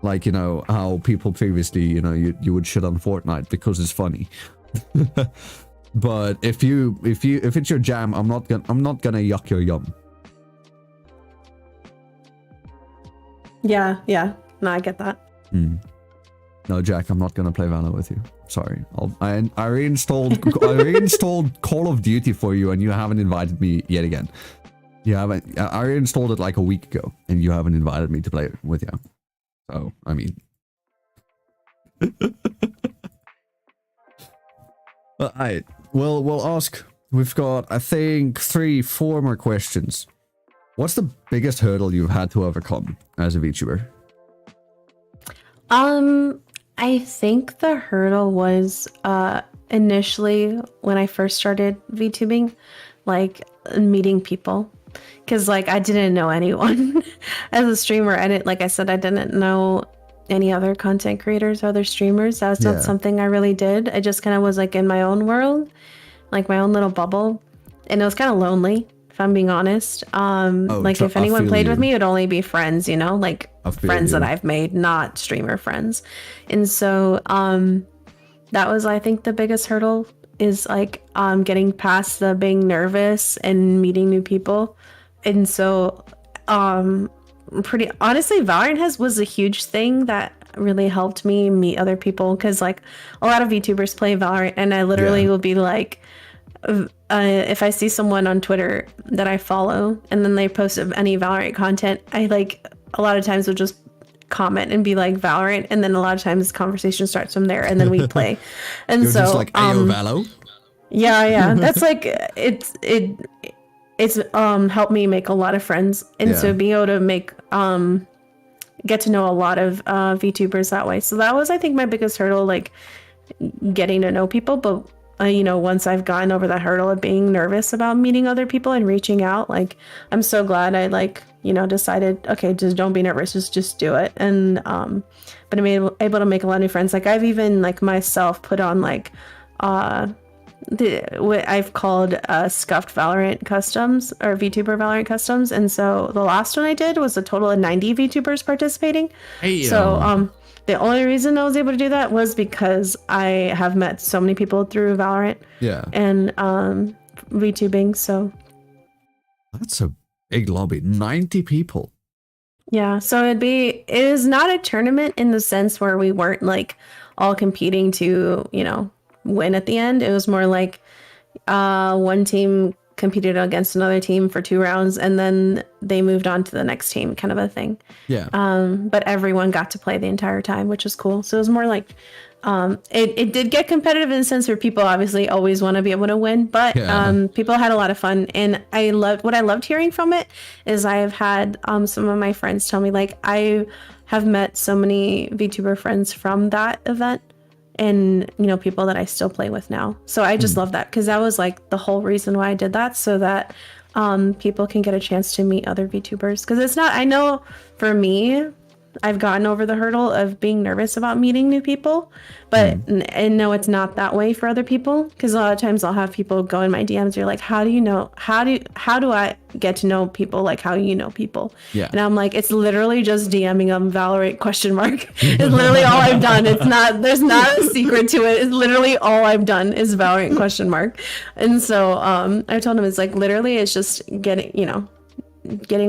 Like, you know how people previously, you know, you would shit on Fortnite because it's funny. But if it's your jam, I'm not gonna yuck your yum. Yeah. No, I get that. No, Jack, I'm not gonna play Valorant with you. Sorry. I reinstalled Call of Duty for you, and you haven't invited me yet again. You haven't. I reinstalled it like a week ago, and you haven't invited me to play it with you. So, I mean. Alright. Well, we'll ask. We've got, I think, 4 more questions. What's the biggest hurdle you've had to overcome as a VTuber? I think the hurdle was initially when I first started VTubing, like meeting people, because like I didn't know anyone as a streamer. Like I said, I didn't know any other content creators or other streamers. That was not something I really did. I just kind of was like in my own world, like my own little bubble, and it was kind of lonely, if I'm being honest. Like if anyone played with me, it would only be friends, you know, like friends that I've made, not streamer friends. And so that was, I think, the biggest hurdle is like getting past the being nervous and meeting new people. And so pretty honestly, Valorant was a huge thing that really helped me meet other people, because like a lot of VTubers play Valorant, and I literally will be like, if I see someone on Twitter that I follow and then they post any Valorant content, I like a lot of times will just comment and be like Valorant, and then a lot of times conversation starts from there, and then we play. And You're so just like, Ayo, Valo. yeah, that's like it's helped me make a lot of friends, and so being able to make get to know a lot of VTubers that way. So that was, I think, my biggest hurdle, like getting to know people. But once I've gotten over that hurdle of being nervous about meeting other people and reaching out, like I'm so glad I decided, okay, just don't be nervous, just do it. And but I'm able to make a lot of new friends. Like I've even like myself put on like what I've called scuffed Valorant customs, or VTuber Valorant customs. And so the last one I did was a total of 90 VTubers participating. So the only reason I was able to do that was because I have met so many people through Valorant and VTubing. So that's a big lobby, 90 people. Yeah, so it is not a tournament in the sense where we weren't like all competing to win at the end. It was more like one team competed against another team for 2 rounds, and then they moved on to the next team, kind of a thing. But everyone got to play the entire time, which is cool. So it was more like it did get competitive in the sense where people obviously always want to be able to win, but people had a lot of fun. And what I loved hearing from it is I have had some of my friends tell me, like, I have met so many VTuber friends from that event, and people that I still play with now. So I just love that, because that was like the whole reason why I did that, so that people can get a chance to meet other VTubers. Because it's not, I know for me, I've gotten over the hurdle of being nervous about meeting new people, but I know it's not that way for other people, because a lot of times I'll have people go in my DMs, you're like, how do I get to know people like how you know people? And I'm like, it's literally just DMing them Valorant ? It's literally all I've done. There's not a secret to it. It's literally all I've done is Valorant ? And so I told him, it's like literally it's just getting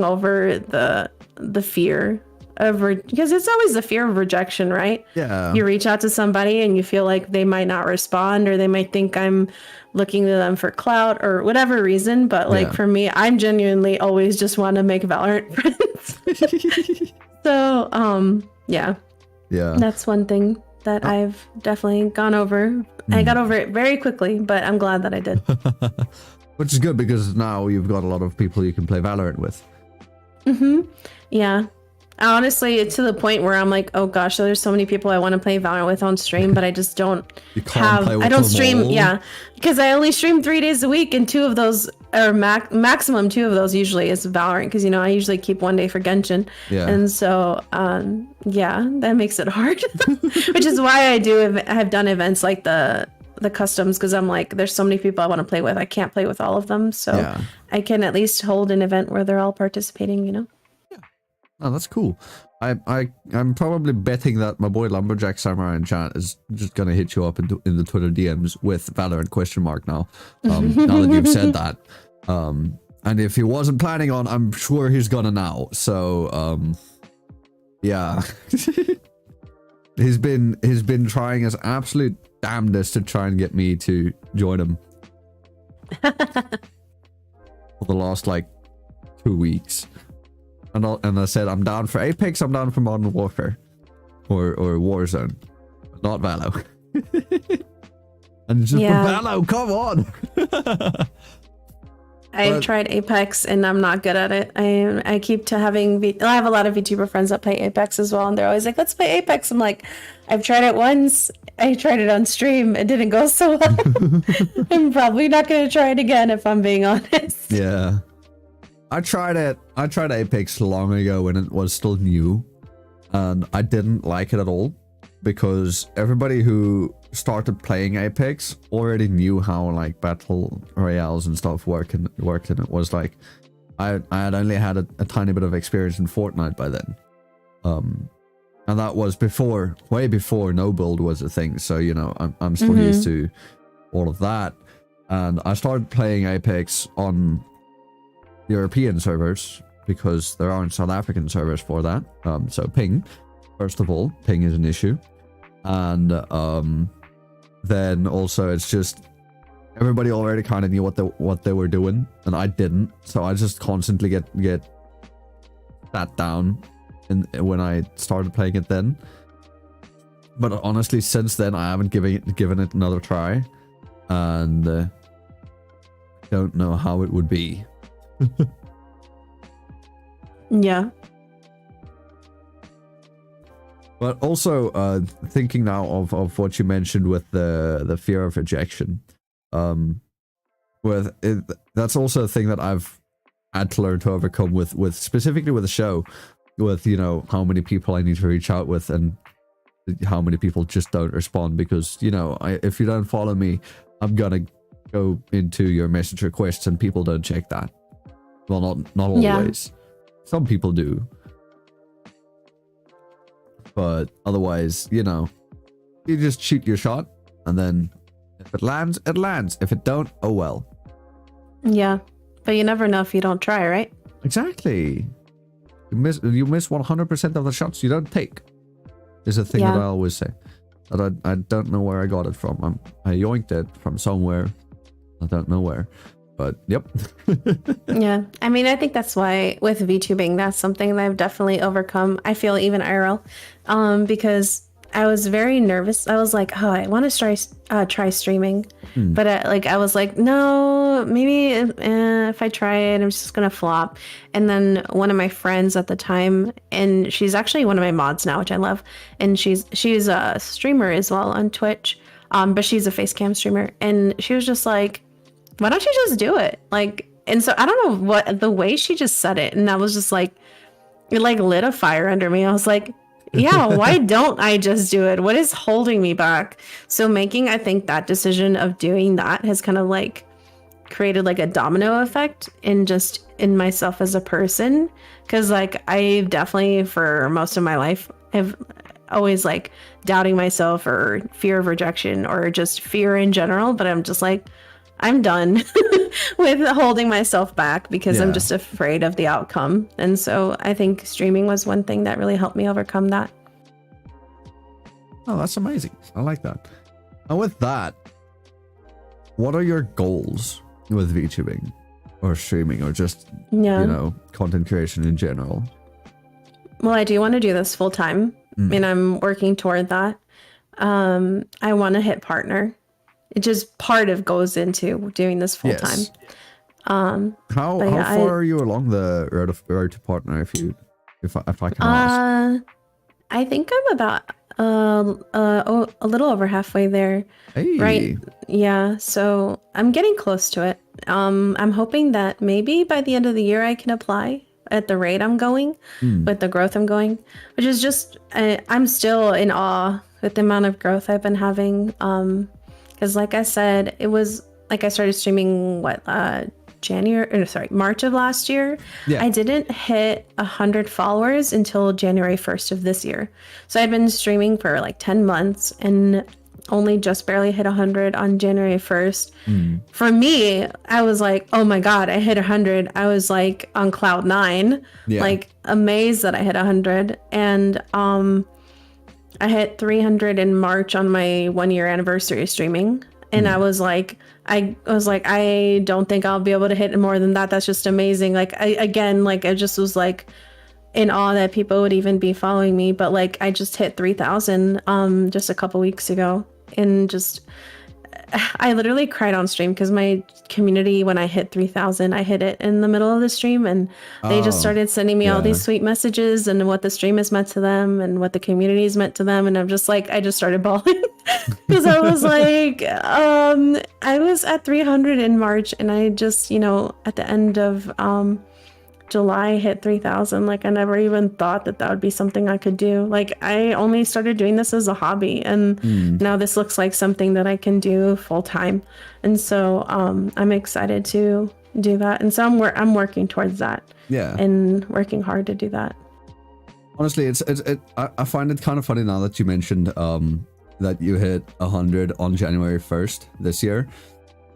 over the fear of because it's always the fear of rejection, right? You reach out to somebody and you feel like they might not respond, or they might think I'm looking to them for clout or whatever reason. But like for me, I'm genuinely always just want to make Valorant friends. So that's one thing that I've definitely gone over. I got over it very quickly, but I'm glad that I did. Which is good, because now you've got a lot of people you can play Valorant with. Yeah. Honestly, it's to the point where I'm like, oh gosh, there's so many people I want to play Valorant with on stream, but I just don't I don't stream, because I only stream 3 days a week, and 2 of those, or maximum 2 of those usually is Valorant, because I usually keep 1 day for Genshin. And so that makes it hard. Which is why I've done events like the customs, because I'm like, there's so many people I want to play with, I can't play with all of them, so I can at least hold an event where they're all participating. Oh, that's cool. I'm probably betting that my boy Lumberjack Samurai in chat is just gonna hit you up in the Twitter DMs with Valorant ? Now. Now that you've said that, and if he wasn't planning on, I'm sure he's gonna now. So he's been trying his absolute damnedest to try and get me to join him for the last like 2 weeks. And I said, I'm down for Apex, I'm down for Modern Warfare. Or Warzone. But not Valo. And just Valo, come on! I've tried Apex, and I'm not good at it. I keep I have a lot of VTuber friends that play Apex as well, and they're always like, let's play Apex. I'm like, I've tried it once. I tried it on stream. It didn't go so well. I'm probably not going to try it again, if I'm being honest. Yeah. I tried Apex long ago when it was still new, and I didn't like it at all, because everybody who started playing Apex already knew how like battle royales and stuff worked, and it was like I had only had a tiny bit of experience in Fortnite by then, and that was way before no build was a thing, so I'm still used to all of that, and I started playing Apex on European servers, because there aren't South African servers for that, so ping. First of all, ping is an issue. And then also it's just everybody already kind of knew what they were doing, and I didn't. So I just constantly get sat down when I started playing it then. But honestly, since then I haven't given it another try, and don't know how it would be. Yeah. But also, thinking now of what you mentioned with the fear of rejection, that's also a thing that I've had to learn to overcome with specifically with the show, with, you know, how many people I need to reach out with and how many people just don't respond, because, you know, if you don't follow me, I'm gonna go into your message requests and people don't check that. Well, not always. Some people do. But otherwise, you know, you just shoot your shot, and then if it lands, it lands. If it don't, oh well. Yeah, but you never know if you don't try, right? Exactly. You miss 100% of the shots you don't take. Is a thing that I always say. That I don't know where I got it from. I yoinked it from somewhere. I don't know where. But yep. Yeah, I mean, I think that's why with VTubing, that's something that I've definitely overcome. I feel even IRL, because I was very nervous. I was like, oh, I want to try streaming, but I was like, no, maybe if I try it, I'm just gonna flop. And then one of my friends at the time, and she's actually one of my mods now, which I love, and she's a streamer as well on Twitch, but she's a face cam streamer, and she was just like, why don't you just do it? Like, and so I don't know what, the way she just said it, and I was just like, it like lit a fire under me. I was like, yeah, why don't I just do it? What is holding me back? So I think that decision of doing that has kind of like created like a domino effect in myself as a person. Cause like I definitely for most of my life have always like doubting myself or fear of rejection or just fear in general. But I'm just like, I'm done with holding myself back because I'm just afraid of the outcome. And so I think streaming was one thing that really helped me overcome that. Oh, that's amazing. I like that. And with that, what are your goals with VTubing or streaming or just, you know, content creation in general? Well, I do want to do this full time and I'm working toward that. I want to hit partner. It just goes into doing this full time. How far are you along the road to partner? If I can ask. I think I'm about a little over halfway there. Hey. Right? Yeah. So I'm getting close to it. I'm hoping that maybe by the end of the year I can apply at the rate I'm going, with the growth I'm going, which is just I'm still in awe with the amount of growth I've been having. Because like I said, it was like I started streaming March of last year. I didn't hit 100 followers until January 1st of this year. So I'd been streaming for like 10 months and only just barely hit 100 on January 1st. For me, I was like, oh my God, I hit 100. I was like on cloud 9, like amazed that I hit 100. And I hit 300 in March on my 1-year anniversary of streaming. And I was like, I don't think I'll be able to hit more than that. That's just amazing. Like, I just was like in awe that people would even be following me. But like, I just hit 3,000 just a couple weeks ago. And just, I literally cried on stream because my community, when I hit 3,000, I hit it in the middle of the stream, and they just started sending me all these sweet messages and what the stream has meant to them and what the community has meant to them. And I'm just like, I just started bawling because I was like, I was at 300 in March, and I just, at the end of July hit 3,000. Like, I never even thought that would be something I could do. Like, I only started doing this as a hobby, and now this looks like something that I can do full time. And so I'm excited to do that. And so I'm working towards that. Yeah. And working hard to do that. Honestly, I find it kind of funny now that you mentioned that you hit 100 on January 1st this year.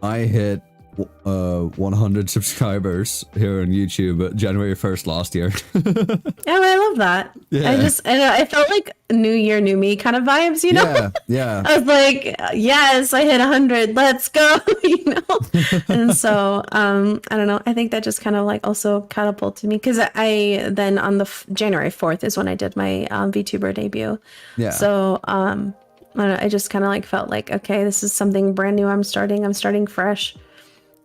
I hit 100 subscribers here on YouTube January 1st last year. Yeah, I love that. Yeah. I felt like New Year, New Me kind of vibes, you know? Yeah. I was like, yes, I hit 100. Let's go, you know? And so, I don't know. I think that just kind of like also catapulted me because I then on the January 4th is when I did my VTuber debut. Yeah. So, I don't know, I just kind of like felt like, okay, this is something brand new. I'm starting fresh.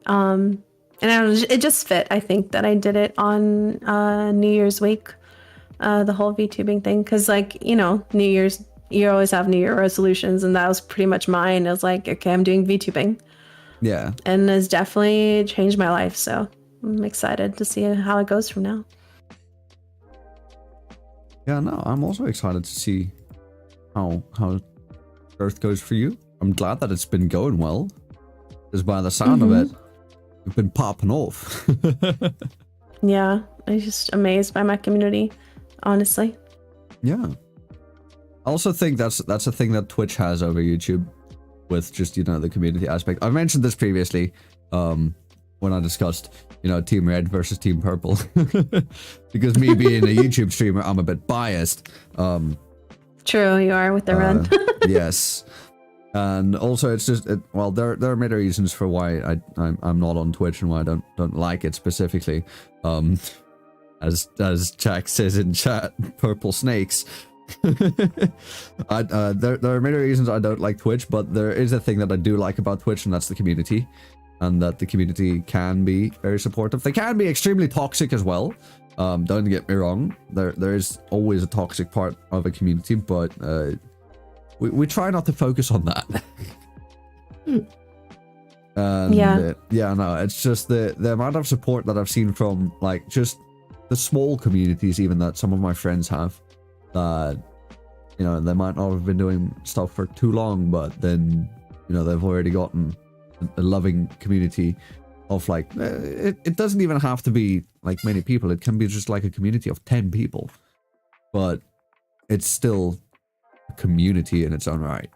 And it just fit. I think that I did it on New Year's week, the whole VTubing thing, because like, you know, New Year's, you always have New Year resolutions, and that was pretty much mine. I was like, okay, I'm doing VTubing. Yeah. And it's definitely changed my life. So I'm excited to see how it goes from now. Yeah, no, I'm also excited to see how Earth goes for you. I'm glad that it's been going well, because by the sound of it, you've been popping off. Yeah, I'm just amazed by my community, honestly. Yeah. I also think that's a thing that Twitch has over YouTube, with just, you know, the community aspect. I mentioned this previously, when I discussed, you know, Team Red versus Team Purple. Because me being a YouTube streamer, I'm a bit biased. True, you are with the red. Yes. And also, it's just well, there are many reasons for why I'm not on Twitch and why I don't like it specifically. As Jack says in chat, purple snakes. There are many reasons I don't like Twitch, but there is a thing that I do like about Twitch, and that's the community, and that the community can be very supportive. They can be extremely toxic as well. Don't get me wrong. There is always a toxic part of a community, but we try not to focus on that. Yeah, no, it's just the amount of support that I've seen from like just the small communities, even that some of my friends have, that, you know, they might not have been doing stuff for too long, but then, you know, they've already gotten a loving community of like, it doesn't even have to be like many people. It can be just like a community of 10 people, but it's still a community in its own right.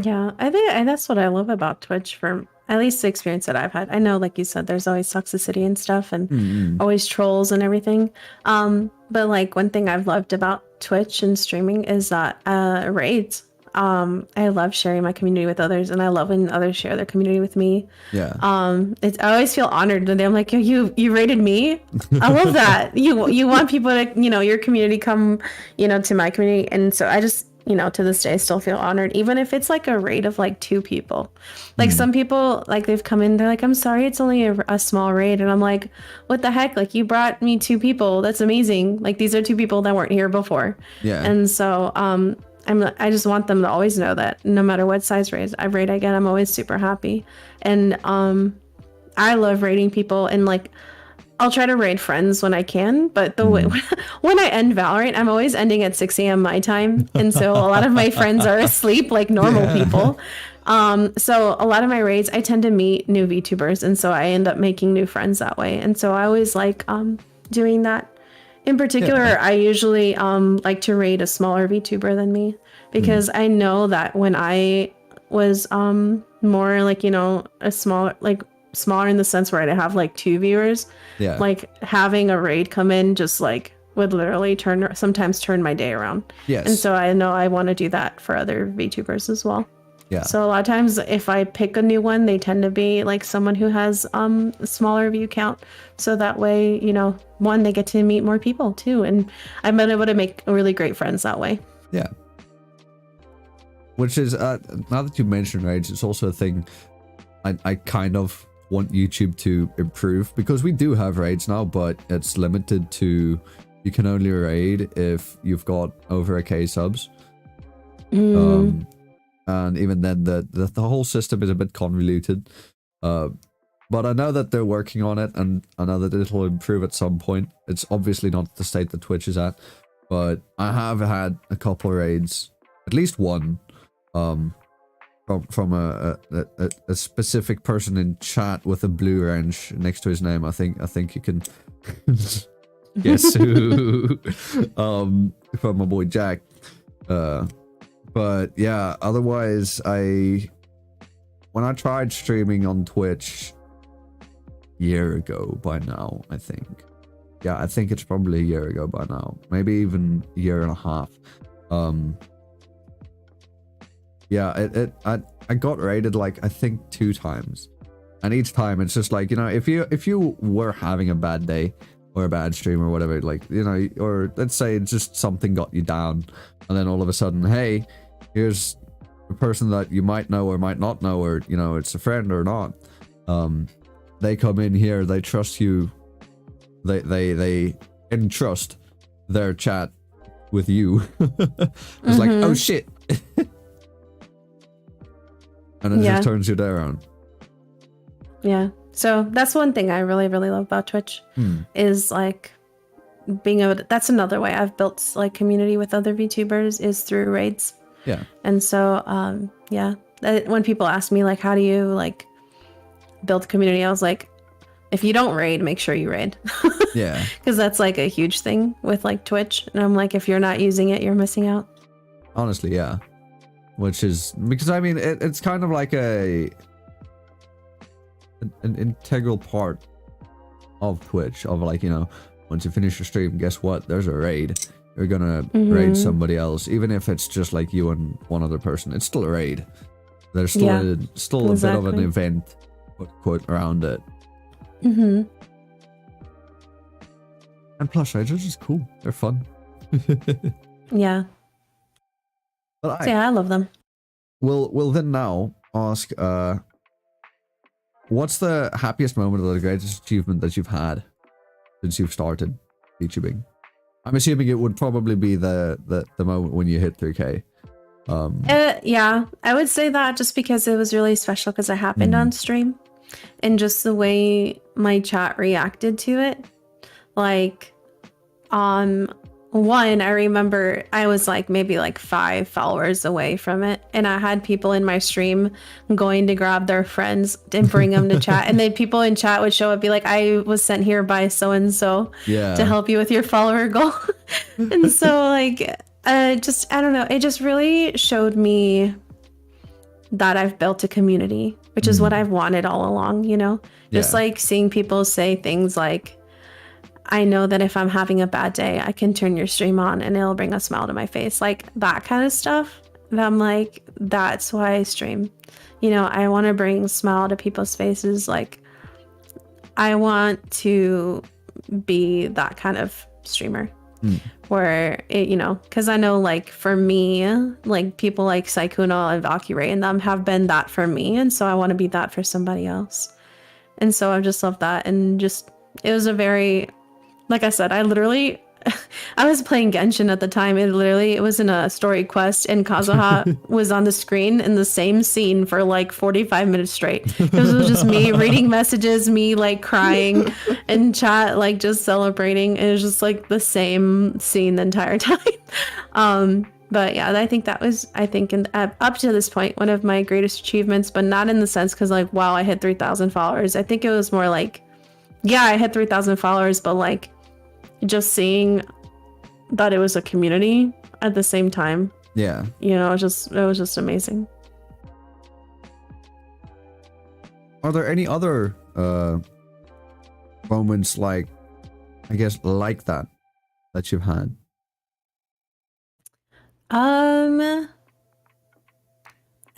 Yeah, I think that's what I love about Twitch, from at least the experience that I've had. I know, like you said, there's always toxicity and stuff, and always trolls and everything. But like one thing I've loved about Twitch and streaming is that raids. I love sharing my community with others, and I love when others share their community with me. Yeah. I always feel honored when I'm like, yo, you rated me. I love that. You want people to, you know, your community come, you know, to my community, and so I just, you know, to this day, I still feel honored, even if it's like a raid of like 2 people. Like some people, like they've come in, they're like, I'm sorry, it's only a small raid. And I'm like, what the heck? Like, you brought me 2 people. That's amazing. Like, these are 2 people that weren't here before. Yeah. And so, I just want them to always know that no matter what size raid I get, I'm always super happy. And, I love raiding people, and like, I'll try to raid friends when I can, but when I end Valorant, I'm always ending at 6 a.m. my time. And so a lot of my friends are asleep like normal people. So a lot of my raids, I tend to meet new VTubers. And so I end up making new friends that way. And so I always like doing that. In particular, I usually like to raid a smaller VTuber than me, because I know that when I was more like, you know, smaller in the sense where I'd have like 2 viewers, like having a raid come in just like would literally sometimes turn my day around. Yes. And so I know I want to do that for other VTubers as well. Yeah. So a lot of times if I pick a new one, they tend to be like someone who has a smaller view count. So that way, you know, one, they get to meet more people too. And I've been able to make really great friends that way. Yeah. Which is, now that you mentioned raids, it's also a thing I kind of want YouTube to improve, because we do have raids now, but it's limited to, you can only raid if you've got over a K subs. And even then the whole system is a bit convoluted, but I know that they're working on it, and I know that it'll improve at some point. It's obviously not the state that Twitch is at, but I have had a couple raids, at least one, from a specific person in chat with a blue wrench next to his name. I think you can guess who. From my boy Jack. But yeah, otherwise I when I tried streaming on Twitch year ago by now, I think. Yeah, I think it's probably a year ago by now. Maybe even a year and a half. Yeah, I got raided like I think 2 times. And each time it's just like, you know, if you were having a bad day or a bad stream or whatever, like, you know, or let's say just something got you down, and then all of a sudden, hey, here's a person that you might know or might not know, or, you know, it's a friend or not. They come in here, they trust you, they entrust their chat with you. It's like, oh shit. And it just turns your day around. Yeah. So that's one thing I really, really love about Twitch is like being able to, that's another way I've built like community with other VTubers is through raids. Yeah. And so, yeah, when people ask me like, how do you like build community? I was like, if you don't raid, make sure you raid. Yeah. Because that's like a huge thing with like Twitch. And I'm like, if you're not using it, you're missing out. Honestly, yeah. Which is, because I mean, it's kind of like an integral part of Twitch, of like, you know, once you finish your stream, guess what? There's a raid. You're gonna raid somebody else, even if it's just like you and one other person. It's still a raid. There's still a bit of an event, quote, around it. And plus raids are just cool. They're fun. Yeah. But I love them. We'll then now ask, what's the happiest moment or the greatest achievement that you've had since you've started VTubing? I'm assuming it would probably be the moment when you hit 3K. Yeah, I would say that just because it was really special because it happened on stream, and just the way my chat reacted to it. Like, one, I remember I was like maybe like 5 followers away from it, and I had people in my stream going to grab their friends and bring them to chat, and then people in chat would show up, be like, I was sent here by so and so to help you with your follower goal. And so like just, I don't know, it just really showed me that I've built a community, which is what I've wanted all along, you know. Just like seeing people say things like, I know that if I'm having a bad day, I can turn your stream on and it'll bring a smile to my face. Like that kind of stuff. And I'm like, that's why I stream. You know, I want to bring a smile to people's faces. Like, I want to be that kind of streamer where it, you know, because I know like for me, like people like Saikuno and Valkyrie and them have been that for me. And so I want to be that for somebody else. And so I just love that. And just, it was a very, like I said, I was playing Genshin at the time. It was in a story quest, and Kazuha was on the screen in the same scene for like 45 minutes straight. It was just me reading messages, me like crying, and chat like just celebrating. It was just like the same scene the entire time. But yeah, I think that was, up to this point, one of my greatest achievements, but not in the sense because like, wow, I hit 3,000 followers. I think it was more like, yeah, I hit 3,000 followers, but like just seeing that it was a community at the same time. Yeah. You know, it was just amazing. Are there any other moments like, I guess, like that you've had? I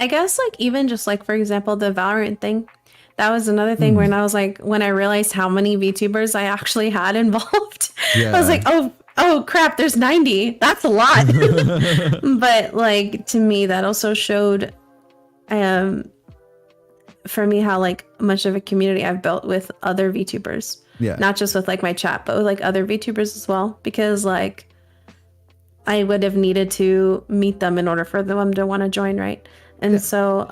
guess like even just like, for example, the Valorant thing. That was another thing when I was like, when I realized how many VTubers I actually had involved, I was like, oh crap, there's 90. That's a lot. But like, to me, that also showed, for me, how like much of a community I've built with other VTubers. Yeah. Not just with like my chat, but with like other VTubers as well. Because like, I would have needed to meet them in order for them to want to join, right? And so,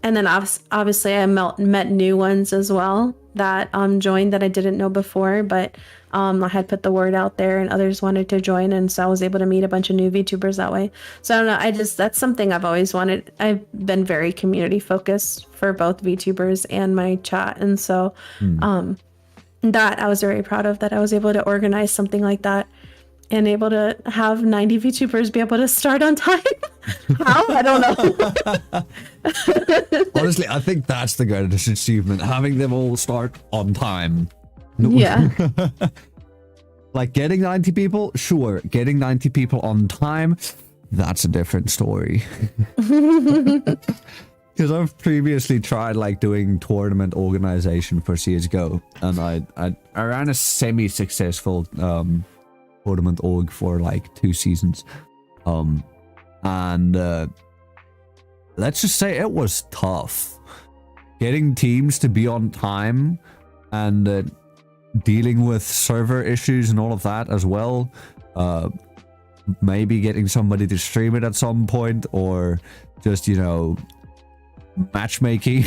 and then obviously I met new ones as well that joined that I didn't know before, but I had put the word out there and others wanted to join, and so I was able to meet a bunch of new VTubers that way. So I don't know, that's something I've always wanted. I've been very community focused for both VTubers and my chat, and so that I was very proud of, that I was able to organize something like that and able to have 90 VTubers be able to start on time. How? I don't know. Honestly, I think that's the greatest achievement. Having them all start on time. Yeah. Like getting 90 people, sure. Getting 90 people on time, that's a different story. Because I've previously tried like doing tournament organization for CSGO, and I ran a semi-successful tournament org for like 2 seasons, and let's just say it was tough getting teams to be on time and dealing with server issues and all of that as well. Maybe getting somebody to stream it at some point, or just, you know, matchmaking.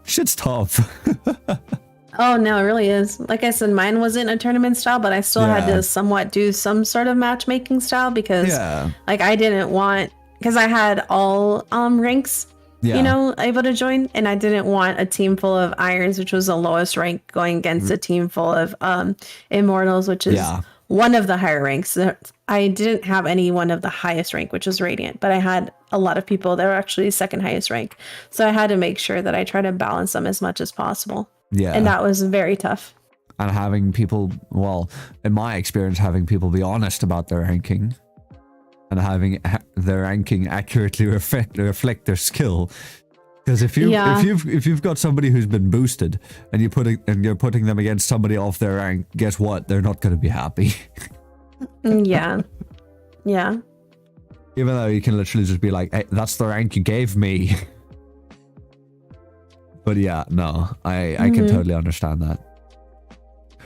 Shit's tough. Oh no, it really is. Like I said, mine wasn't a tournament style, but I still had to somewhat do some sort of matchmaking style because like I didn't want, because I had all ranks, you know, able to join, and I didn't want a team full of irons, which was the lowest rank, going against a team full of immortals, which is one of the higher ranks. I didn't have any one of the highest rank, which was radiant, but I had a lot of people that were actually second highest rank, so I had to make sure that I try to balance them as much as possible. And that was very tough. And having people, well, in my experience, having people be honest about their ranking and having their ranking accurately reflect their skill. Because if you've got somebody who's been boosted and you're putting them against somebody off their rank, guess what? They're not going to be happy. Yeah. Even though you can literally just be like, hey, that's the rank you gave me. But yeah, no, I can totally understand that.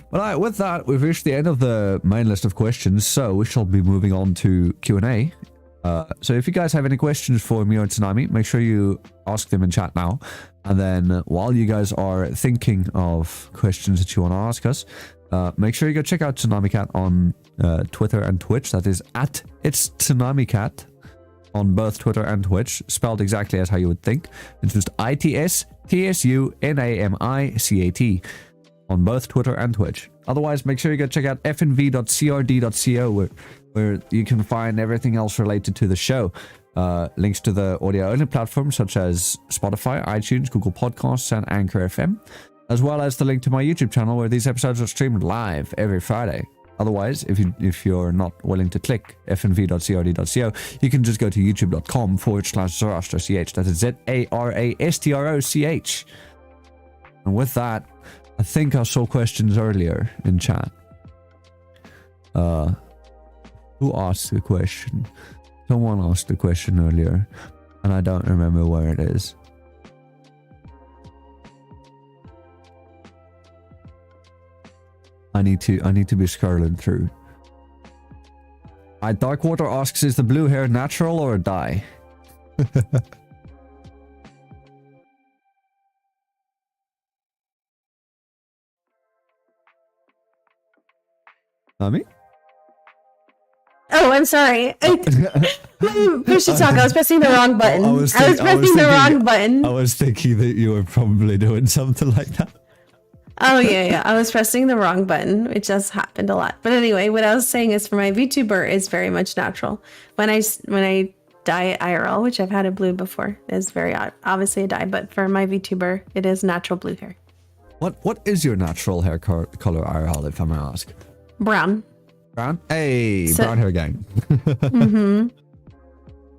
But with that, we've reached the end of the main list of questions, so we shall be moving on to Q&A. So if you guys have any questions for me or Tsunami, make sure you ask them in chat now. And then while you guys are thinking of questions that you want to ask us, make sure you go check out Tsunami Cat on Twitter and Twitch. That is at It's Tsunami Cat on both Twitter and Twitch, spelled exactly as how you would think. It's just ITSTSUNAMICAT on both Twitter and Twitch. Otherwise, make sure you go check out fnv.crd.co where you can find everything else related to the show. Links to the audio-only platforms such as Spotify, iTunes, Google Podcasts, and Anchor FM, as well as the link to my YouTube channel where these episodes are streamed live every Friday. Otherwise, if you're not willing to click fnv.crd.co, you can just go to youtube.com/ZarastroCH. That is ZARASTROCH. And with that, I think I saw questions earlier in chat. Who asked the question? Someone asked the question earlier, and I don't remember where it is. I need to be scrolling through. Darkwater asks, is the blue hair natural or a dye? Me? Oh, I'm sorry. Push to talk. I was pressing the wrong button. I was pressing the wrong button. I was thinking that you were probably doing something like that. Oh, yeah. I was pressing the wrong button, which has happened a lot. But anyway, what I was saying is for my VTuber is very much natural. When I dye IRL, which I've had a blue before, is very obviously a dye. But for my VTuber, it is natural blue hair. What is your natural hair color IRL, if I may ask? Brown. Brown? Hey, brown hair gang.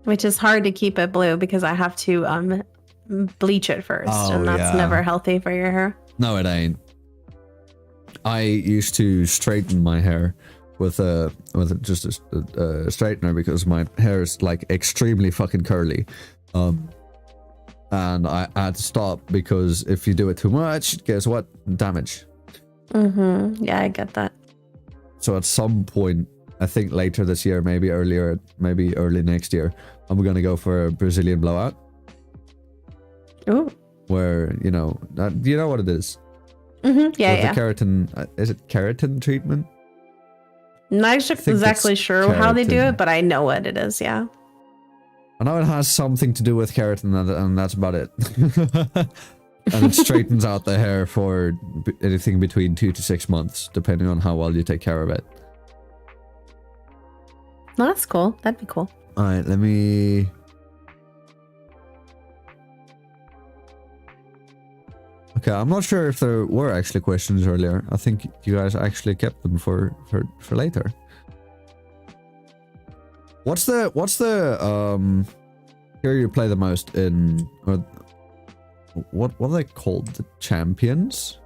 Which is hard to keep it blue because I have to bleach it first, and that's never healthy for your hair. No, it ain't. I used to straighten my hair with just a straightener because my hair is like extremely fucking curly, and I had to stop because if you do it too much, guess what? Damage. Yeah, I get that. So at some point, I think later this year, maybe early next year, I'm gonna go for a Brazilian blowout. Ooh. Where you know what it is. Yeah, with the keratin, is it keratin treatment? Not exactly sure how they do it, but I know what it is. Yeah. I know it has something to do with keratin, and that's about it. And it straightens out the hair for anything between 2 to 6 months, depending on how well you take care of it. Well, that's cool. That'd be cool. All right, let me. Okay, I'm not sure if there were actually questions earlier. I think you guys actually kept them for later. What's the here you play the most in, or what are they called? The champions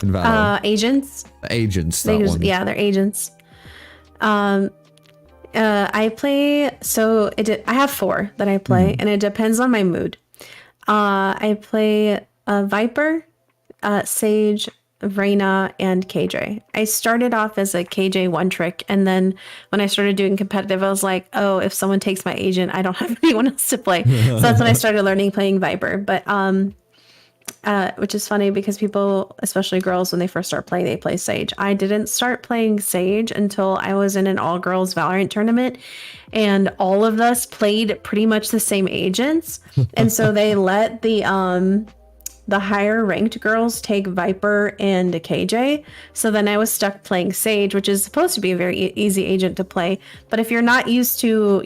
in Valorant? Agents. Agents. That one. Yeah, they're agents. I play. So I have 4 that I play, and it depends on my mood. I play Viper, Sage, Reyna, and KJ. I started off as a KJ one trick, and then when I started doing competitive, I was like, oh, if someone takes my agent, I don't have anyone else to play. So that's when I started learning playing Viper. But which is funny because people, especially girls, when they first start playing, they play Sage. I didn't start playing Sage until I was in an all-girls Valorant tournament, and all of us played pretty much the same agents, and so they let the higher ranked girls take Viper and KJ. So then I was stuck playing Sage, which is supposed to be a very easy agent to play. But if you're not used to,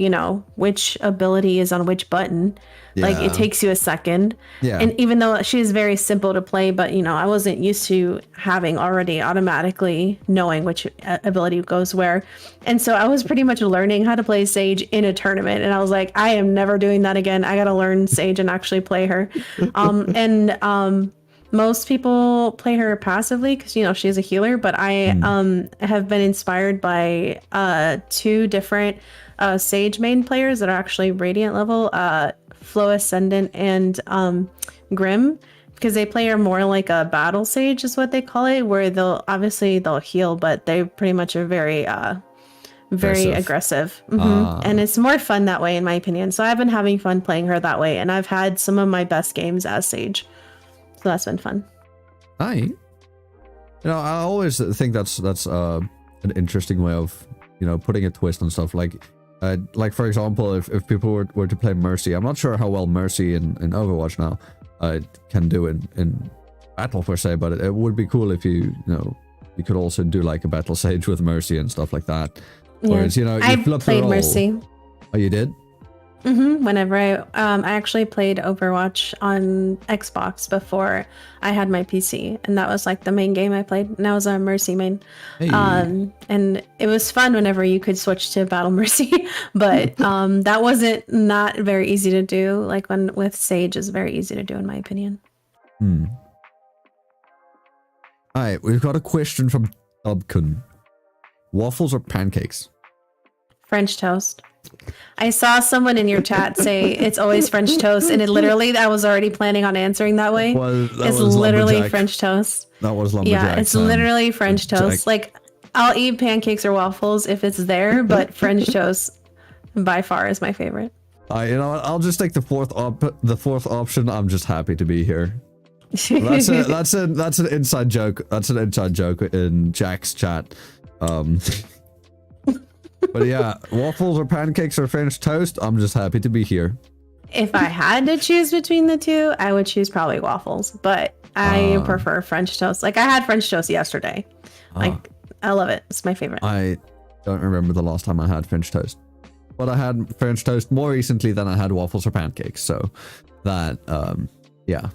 which ability is on which button, like it takes you a second. Yeah. And even though she is very simple to play, but I wasn't used to having already automatically knowing which ability goes where. And so I was pretty much learning how to play Sage in a tournament. And I was like, I am never doing that again. I got to learn Sage and actually play her. Most people play her passively because, she's a healer. But I have been inspired by 2 different Sage main players that are actually Radiant level, Flow Ascendant and Grim, because they play her more like a battle Sage is what they call it, where they'll heal, but they pretty much are very aggressive. And it's more fun that way, in my opinion. So I've been having fun playing her that way, and I've had some of my best games as Sage, so that's been fun. I always think that's an interesting way of putting a twist on stuff. Like for example, if people were to play Mercy, I'm not sure how well Mercy in Overwatch now can do in battle per se, but it would be cool if you could also do like a battle Sage with Mercy and stuff like that. Yeah. Whereas I played Mercy. Oh, you did? Whenever I actually played Overwatch on Xbox before I had my PC, and that was like the main game I played, and I was a Mercy main. Hey. And it was fun whenever you could switch to Battle Mercy, but that wasn't not very easy to do. Like with Sage is very easy to do, in my opinion. All right, we've got a question from Dubkun. Waffles or pancakes? French toast. I saw someone in your chat say it's always French toast, and I was already planning on answering that way. It's literally Lumberjack. French toast. That was Lumberjack. Yeah, it's literally French toast. Like, I'll eat pancakes or waffles if it's there, but French toast by far is my favorite. I'll just take the fourth option. I'm just happy to be here. That's an inside joke. That's an inside joke in Jack's chat. But yeah, waffles or pancakes or French toast, I'm just happy to be here. If I had to choose between the two, I would choose probably waffles, but I prefer French toast. Like, I had French toast yesterday. Like, I love it. It's my favorite. I don't remember the last time I had French toast, but I had French toast more recently than I had waffles or pancakes. So that, yeah.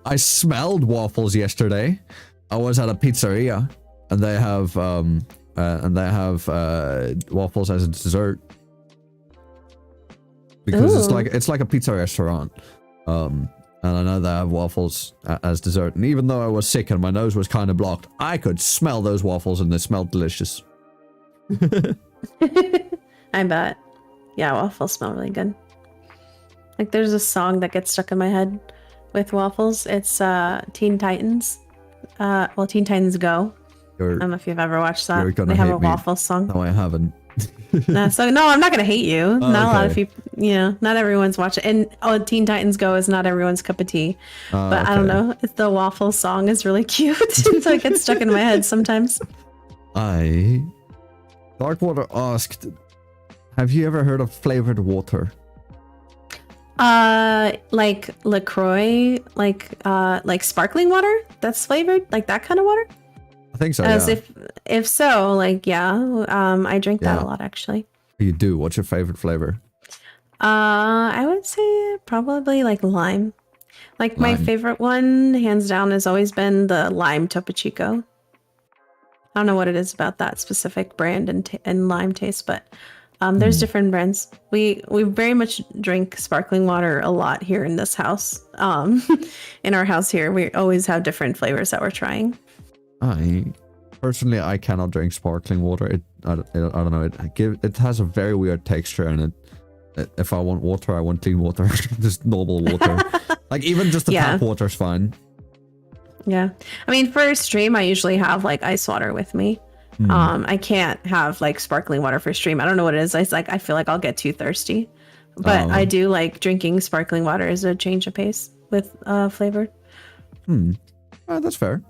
I smelled waffles yesterday. I was at a pizzeria, and they have waffles as a dessert, because it's like a pizza restaurant, and I know they have waffles as dessert. And even though I was sick and my nose was kind of blocked, I could smell those waffles, and they smelled delicious. I bet. Yeah, waffles smell really good. Like, there's a song that gets stuck in my head with waffles. It's Teen Titans. Teen Titans Go. I don't know if you've ever watched that. They have a waffle song. No, I haven't. No, I'm not gonna hate you. Not a lot of people, not everyone's watching. And Teen Titans Go is not everyone's cup of tea. But I don't know. The waffle song is really cute, so it gets stuck in my head sometimes. Darkwater asked, have you ever heard of flavored water? Like LaCroix, like sparkling water that's flavored, like that kind of water. I think so. As Yeah. if so, like I drink that Yeah. a lot actually. You do. What's your favorite flavor? I would say probably like lime. Like my Lime. favorite one, hands down, has always been the lime Topo Chico. I don't know what it is about that specific brand and lime taste, but there's different brands. We very much drink sparkling water a lot here in this house. In our house here, we always have different flavors that we're trying. I cannot drink sparkling water. I don't know. It has a very weird texture, and if I want water, I want clean water, just normal water. Like even just the tap water is fine. Yeah, I mean for stream, I usually have like ice water with me. I can't have like sparkling water for stream. I don't know what it is. I feel like I'll get too thirsty, but I do like drinking sparkling water as a change of pace with flavor. That's fair.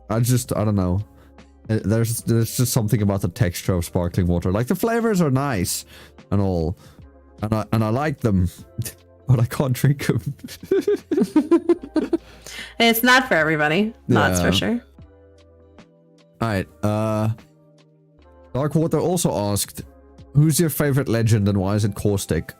I don't know. There's just something about the texture of sparkling water. Like the flavors are nice and all, and I like them, but I can't drink them. It's not for everybody. That's for sure. All right. Darkwater also asked, "Who's your favorite legend and why is it Caustic?"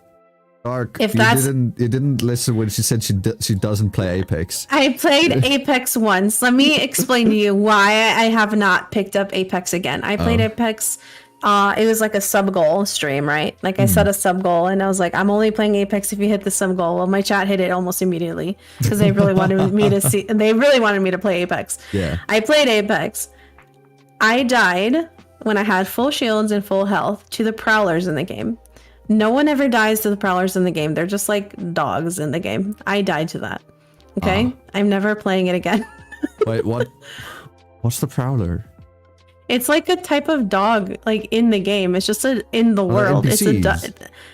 Dark, you didn't listen when she said she doesn't play Apex. I played Apex once. Let me explain to you why I have not picked up Apex again. I played Apex. It was like a sub goal stream, right? Like I set a sub goal and I was like, I'm only playing Apex if you hit the sub goal. Well, my chat hit it almost immediately because they really wanted me to see. They really wanted me to play Apex. Yeah. I played Apex. I died when I had full shields and full health to the prowlers in the game. No one ever dies to the prowlers in the game. They're just like dogs in the game. I died to that. Okay? I'm never playing it again. Wait, what? What's the prowler? It's like a type of dog like in the game. It's just in the world. It's a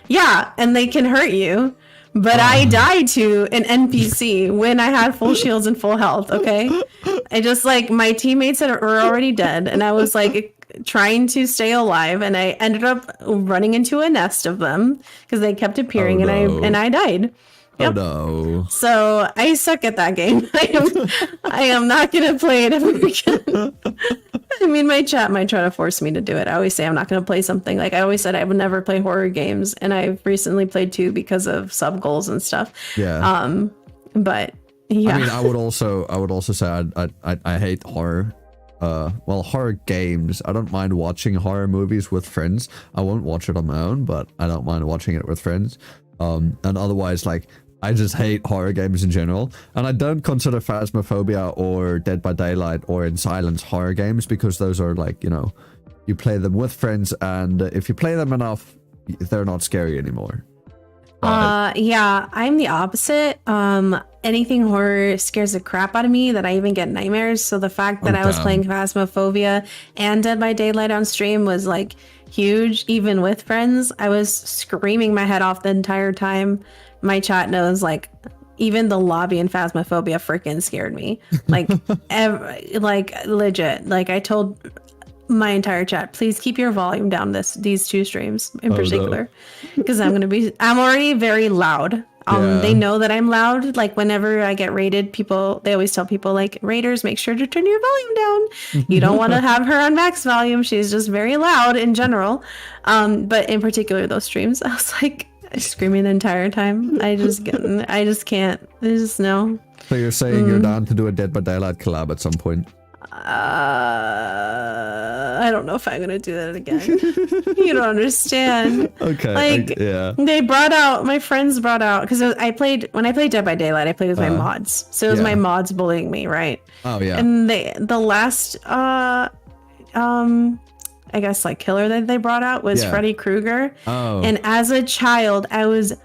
yeah, and they can hurt you. But I died to an NPC when I had full shields and full health, okay? I just like my teammates that were already dead and I was like trying to stay alive and I ended up running into a nest of them because they kept appearing and I died. Yep. Oh no. So I suck at that game. I am not gonna play it ever again. I mean, my chat might try to force me to do it. I always say I'm not gonna play something. Like I always said I would never play horror games, and I've recently played 2 because of sub goals and stuff. Yeah. But yeah. I mean, I would also say I hate horror. Well, horror games. I don't mind watching horror movies with friends. I won't watch it on my own, but I don't mind watching it with friends. And otherwise, like, I just hate horror games in general. And I don't consider Phasmophobia or Dead by Daylight or In Silence horror games because those are like, you know, you play them with friends and if you play them enough, they're not scary anymore. Yeah, I'm the opposite. Anything horror scares the crap out of me that I even get nightmares. So the fact that I was playing Phasmophobia and Dead by Daylight on stream was like huge, even with friends. I was screaming my head off the entire time. My chat knows, like, even the lobby in Phasmophobia freaking scared me. Like, like legit. Like I told my entire chat, please keep your volume down these 2 streams in particular, because I'm already very loud. They know that I'm loud. Like whenever I get raided, they always tell people like, raiders, make sure to turn your volume down. You don't want to have her on max volume. She's just very loud in general. But in particular, those streams, I was like screaming the entire time. I just can't. I just know. So you're saying you're down to do a Dead by Daylight collab at some point? I don't know if I'm gonna do that again. You don't understand. Okay. Like, they brought out, my friends brought out, because when I played Dead by Daylight, I played with my mods. So it was my mods bullying me, right? Oh yeah. And the last I guess like killer that they brought out was Freddy Krueger. Oh. And as a child, I was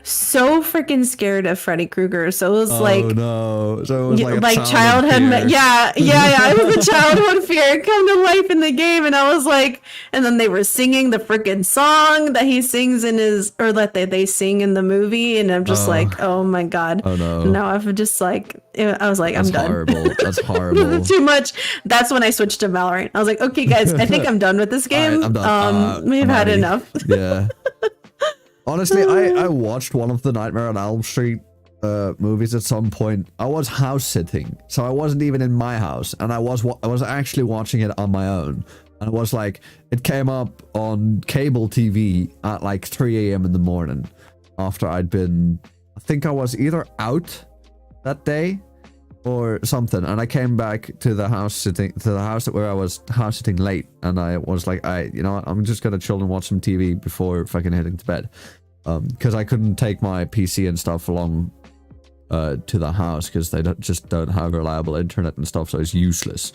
so freaking scared of Freddy Krueger. So it was no. So it was like childhood fear. Yeah. It was a childhood fear come to life in the game. And I was like, and then they were singing the freaking song that he sings in that they sing in the movie. And I'm just like, oh my God. Oh no. No, I've just like, I was like, I'm done. Horrible. That's horrible. Too much. That's when I switched to Valorant. I was like, okay guys, I think I'm done with this game. Right, I'm done. We've had enough. Yeah. Honestly, I watched one of the Nightmare on Elm Street movies at some point. I was house sitting, so I wasn't even in my house, and I was actually watching it on my own. And it was like, it came up on cable TV at like 3 a.m. in the morning after I'd been, I think I was either out that day or something, and I came back to the house where I was house sitting late, and I was like, you know what, I'm just gonna chill and watch some TV before fucking heading to bed, because I couldn't take my PC and stuff along to the house because they just don't have reliable internet and stuff, so it's useless.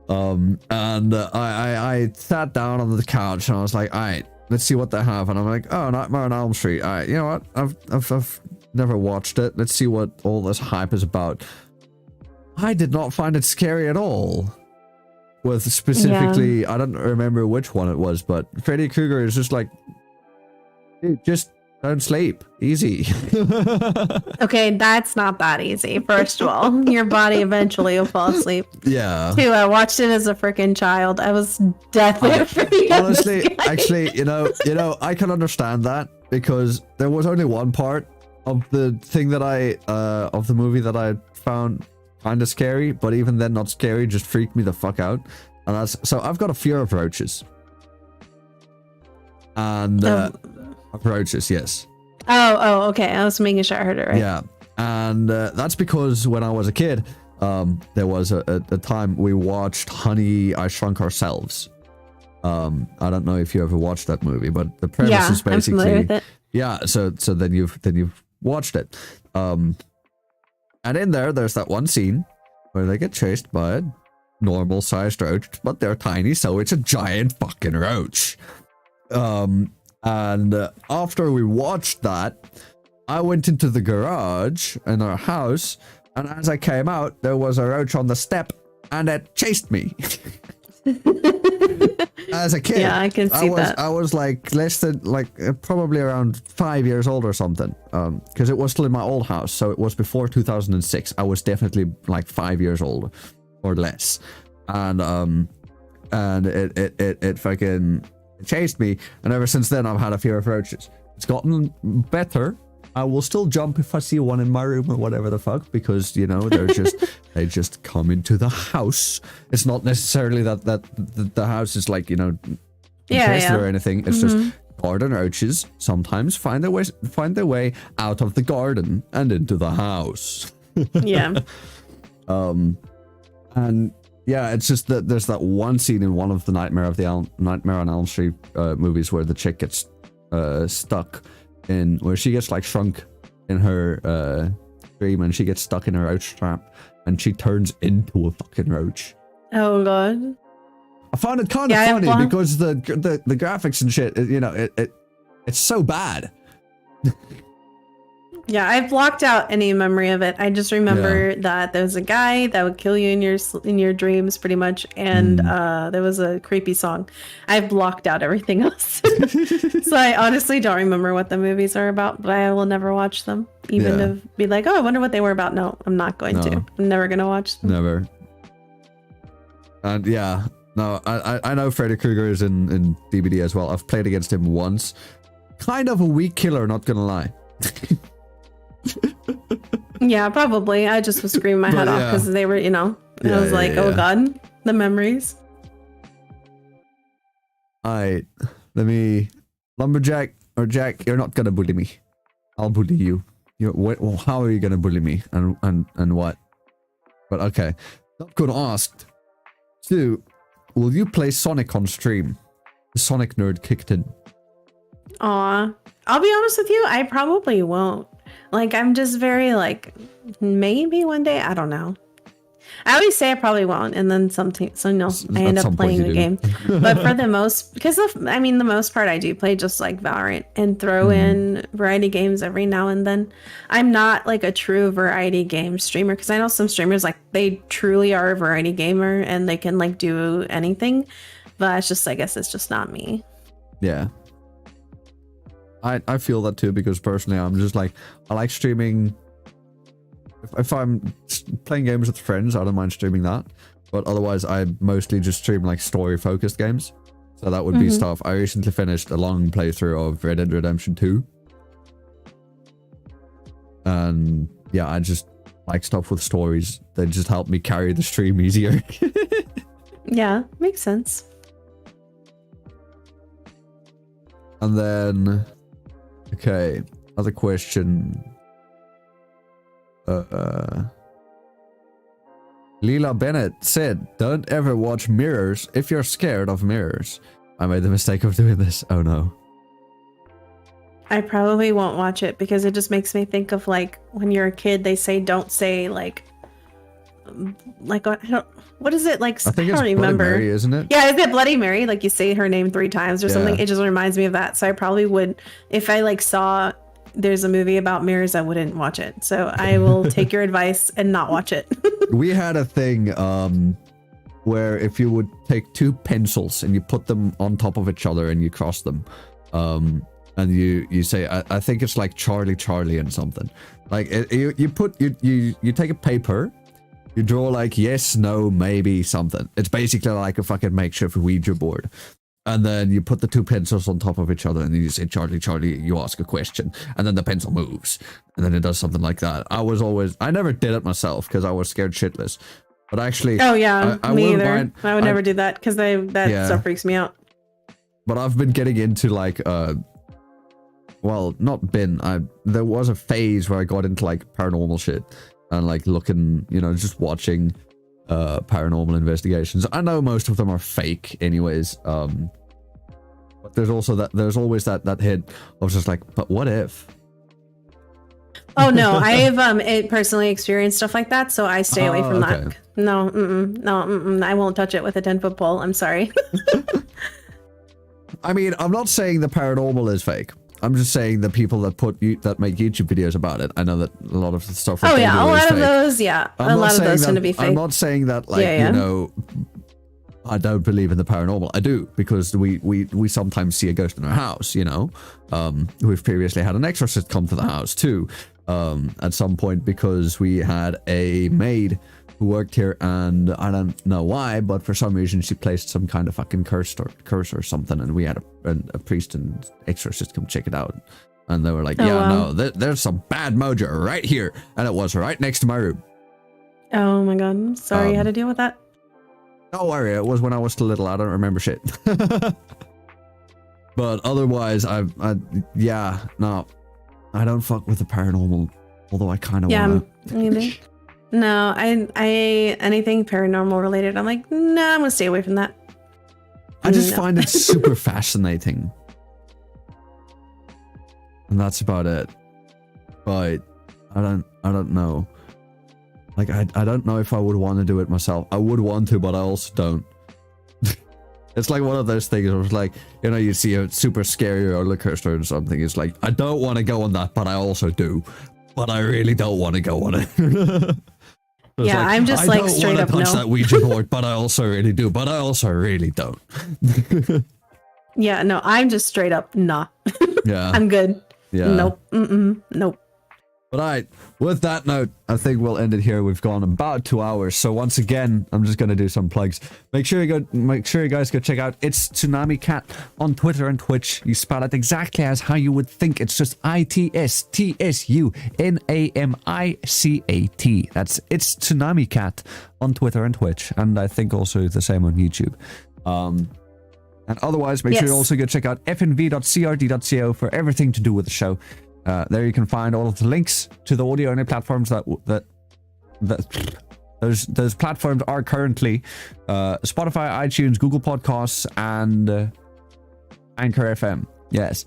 I sat down on the couch and I was like, alright, let's see what they have. And I'm like, oh, Nightmare on Elm Street. Alright, you know what? I've never watched it. Let's see what all this hype is about. I did not find it scary at all. With specifically, I don't remember which one it was, but Freddy Krueger is just like, dude, just don't sleep. Easy. Okay, that's not that easy. First of all, your body eventually will fall asleep. Yeah. Two, I watched it as a freaking child. I was deathly afraid. Honestly, actually, you know, I can understand that because there was only one part of the thing that of the movie that I found kind of scary, but even then not scary, just freaked me the fuck out. And so I've got a fear of roaches. And roaches, yes. Oh, okay. I was making sure I heard it right. Yeah, and that's because when I was a kid, there was a time we watched Honey, I Shrunk Ourselves. I don't know if you ever watched that movie, but the premise is basically, I'm familiar with it. Yeah. So then you've watched it, and in there's that one scene where they get chased by a normal sized roach, but they're tiny, so it's a giant fucking roach. And after we watched that, I went into the garage in our house, and as I came out, there was a roach on the step, and it chased me. As a kid, yeah, I can see that. I was like less than probably around 5 years old or something, because it was still in my old house, so it was before 2006. I was definitely like 5 years old or less, and it fucking chased me, and ever since then I've had a fear of roaches. It's gotten better. I will still jump if I see one in my room or whatever the fuck, because you know they just come into the house. It's not necessarily that the house is like, you know, infested or anything. It's just garden roaches sometimes find their way out of the garden and into the house. Yeah. And yeah, it's just that there's that one scene in one of the Nightmare on Elm Street movies where the chick gets stuck in, where she gets like shrunk in her dream, and she gets stuck in a roach trap, and she turns into a fucking roach. Oh god. I found it kind of funny because the graphics and shit, you know, it's so bad. Yeah, I've blocked out any memory of it. I just remember that there was a guy that would kill you in your dreams, pretty much, and there was a creepy song. I've blocked out everything else, so I honestly don't remember what the movies are about. But I will never watch them, even to be like, oh, I wonder what they were about. No, I'm not going to. I'm never gonna watch them. Never. And yeah, no, I know Freddy Krueger is in DBD as well. I've played against him once. Kind of a weak killer, not gonna lie. Yeah, probably. I just was screaming my head off because they were, you know, and I was like, oh god, the memories. Alright, let me, Lumberjack or Jack, you're not gonna bully me. I'll bully you. How are you gonna bully me and what? But okay, not gonna ask. Stu, will you play Sonic on stream? The Sonic nerd kicked in. Aw, I'll be honest with you, I probably won't. Like, I'm just very like, maybe one day, I don't know. I always say I probably won't, and then I end up playing the game. But for the most, the most part I do play just like Valorant and throw in variety games every now and then. I'm not like a true variety game streamer, because I know some streamers, like, they truly are a variety gamer and they can like do anything, but it's just, I guess it's just not me. Yeah. I feel that too, because personally I'm just like, I like streaming. If I'm playing games with friends, I don't mind streaming that, but otherwise I mostly just stream like story focused games. So that would be stuff. I recently finished a long playthrough of Red Dead Redemption 2, And yeah, I just like stuff with stories. They just help me carry the stream easier. Yeah, makes sense. And then, okay, other question. Leela Bennett said, "Don't ever watch mirrors if you're scared of mirrors." I made the mistake of doing this. Oh no. I probably won't watch it because it just makes me think of like when you're a kid, they say don't say like what is it like? I think I it's don't Bloody remember. Mary, isn't it? Yeah, is it Bloody Mary? Like you say her name 3 times or something. Yeah. It just reminds me of that. So I probably would, if I like saw there's a movie about mirrors, I wouldn't watch it. So I will take your advice and not watch it. We had a thing where if you would take 2 pencils and you put them on top of each other and you cross them, and you say, I think it's like Charlie and something. Like you take a paper, you draw like yes, no, maybe something. It's basically like a fucking makeshift Ouija board. And then you put the 2 pencils on top of each other and then you say Charlie, you ask a question, and then the pencil moves and then it does something like that. I never did it myself because I was scared shitless. But actually, Oh yeah, I me wouldn't either. mind- I would never do that because that stuff freaks me out. But I've been getting into like well, not been. There was a phase where I got into like paranormal shit and like looking, just watching paranormal investigations. I know most of them are fake anyways. But there's always that hit of just like, but what if? Oh no, I've personally experienced stuff like that, so I stay away from okay. that. No, I won't touch it with a 10-foot pole. I'm sorry. I mean, I'm not saying the paranormal is fake. I'm just saying the people that make YouTube videos about it. I know that a lot of the stuff. Oh they yeah, do a is lot of fake. those. Yeah, I'm a not lot of saying those that- tend to be fake. I'm not saying that like Yeah. I don't believe in the paranormal. I do, because we sometimes see a ghost in our house. We've previously had an exorcist come to the house too. At some point, because we had a maid who worked here, and I don't know why, but for some reason she placed some kind of fucking curse or something, and we had a priest and exorcist come check it out, and they were like, wow. there's some bad mojo right here, and it was right next to my room. Oh my god, I'm sorry you had to deal with that. Don't worry, it was when I was still little. I don't remember shit. But otherwise, I don't fuck with the paranormal, although I kind of Yeah, want me either. No, I anything paranormal related, I'm like, nah, I'm gonna stay away from that. I just No. find it super fascinating. And that's about it. But I don't know. Like, I don't know if I would want to do it myself. I would want to, but I also don't. It's like one of those things where it's like, you see a super scary roller coaster or something. It's like, I don't want to go on that, but I also do. But I really don't want to go on it. It's Yeah, I'm just like straight up I don't want to touch no. that Ouija board, but I also really do. But I also really don't. Yeah, no, I'm just straight up nah. Yeah. I'm good. Yeah. Nope. Nope. But alright, with that note, I think we'll end it here. We've gone about 2 hours. So once again, I'm just gonna do some plugs. Make sure you guys go check out It's Tsunami Cat on Twitter and Twitch. You spell it exactly as how you would think. It's just ITSTSUNAMICAT. That's It's Tsunami Cat on Twitter and Twitch, and I think also the same on YouTube. And otherwise, make sure you also go check out fnv.crd.co for everything to do with the show. There you can find all of the links to the audio only platforms that those platforms are currently Spotify, iTunes, Google Podcasts, and Anchor FM. Yes.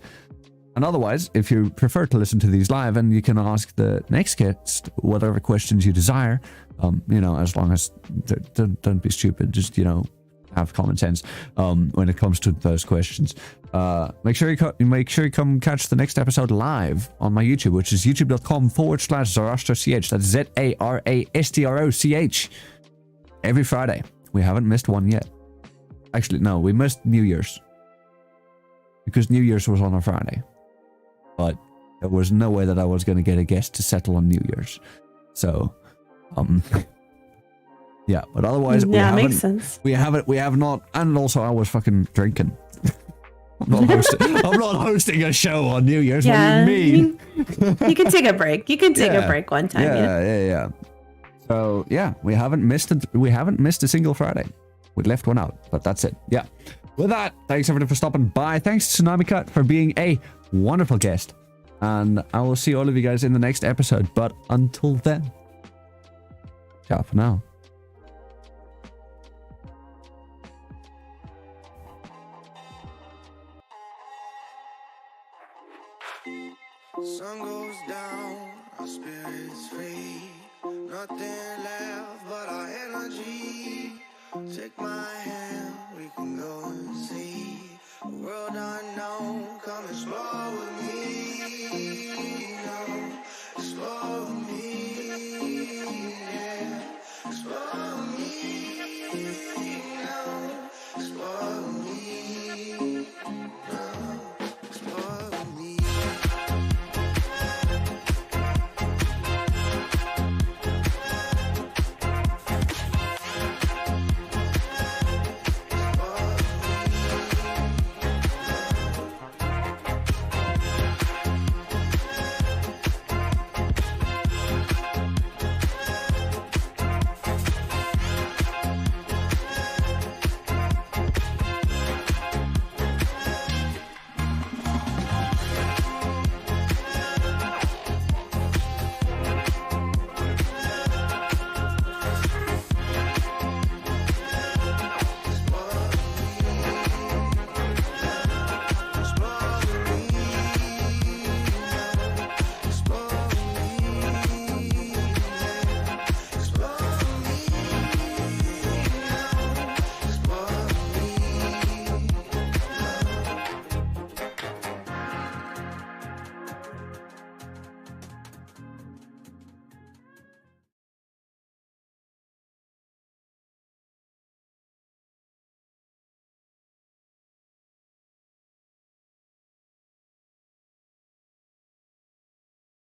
And otherwise, if you prefer to listen to these live, and you can ask the next guest whatever questions you desire, as long as don't be stupid, just have common sense when it comes to those questions. Make sure you come catch the next episode live on my YouTube, which is youtube.com/ZarastroCH. That's ZARASTROCH. Every Friday. We haven't missed one yet. Actually, no, we missed New Year's, because New Year's was on a Friday. But there was no way that I was going to get a guest to settle on New Year's. So, yeah, but otherwise, Yeah, makes sense. we have not, and also I was fucking drinking. I'm not hosting a show on New Year's. Yeah, What do you mean? you can take a break. You can take a break one time. Yeah. So yeah, we haven't missed it. We haven't missed a single Friday. We left one out, but that's it. Yeah. With that, thanks everyone for stopping by. Thanks to Tsunami Cat for being a wonderful guest. And I will see all of you guys in the next episode. But until then, ciao for now. Sun goes down, our spirits free. Nothing left but our energy. Take my hand, we can go and see a world unknown. Come explore.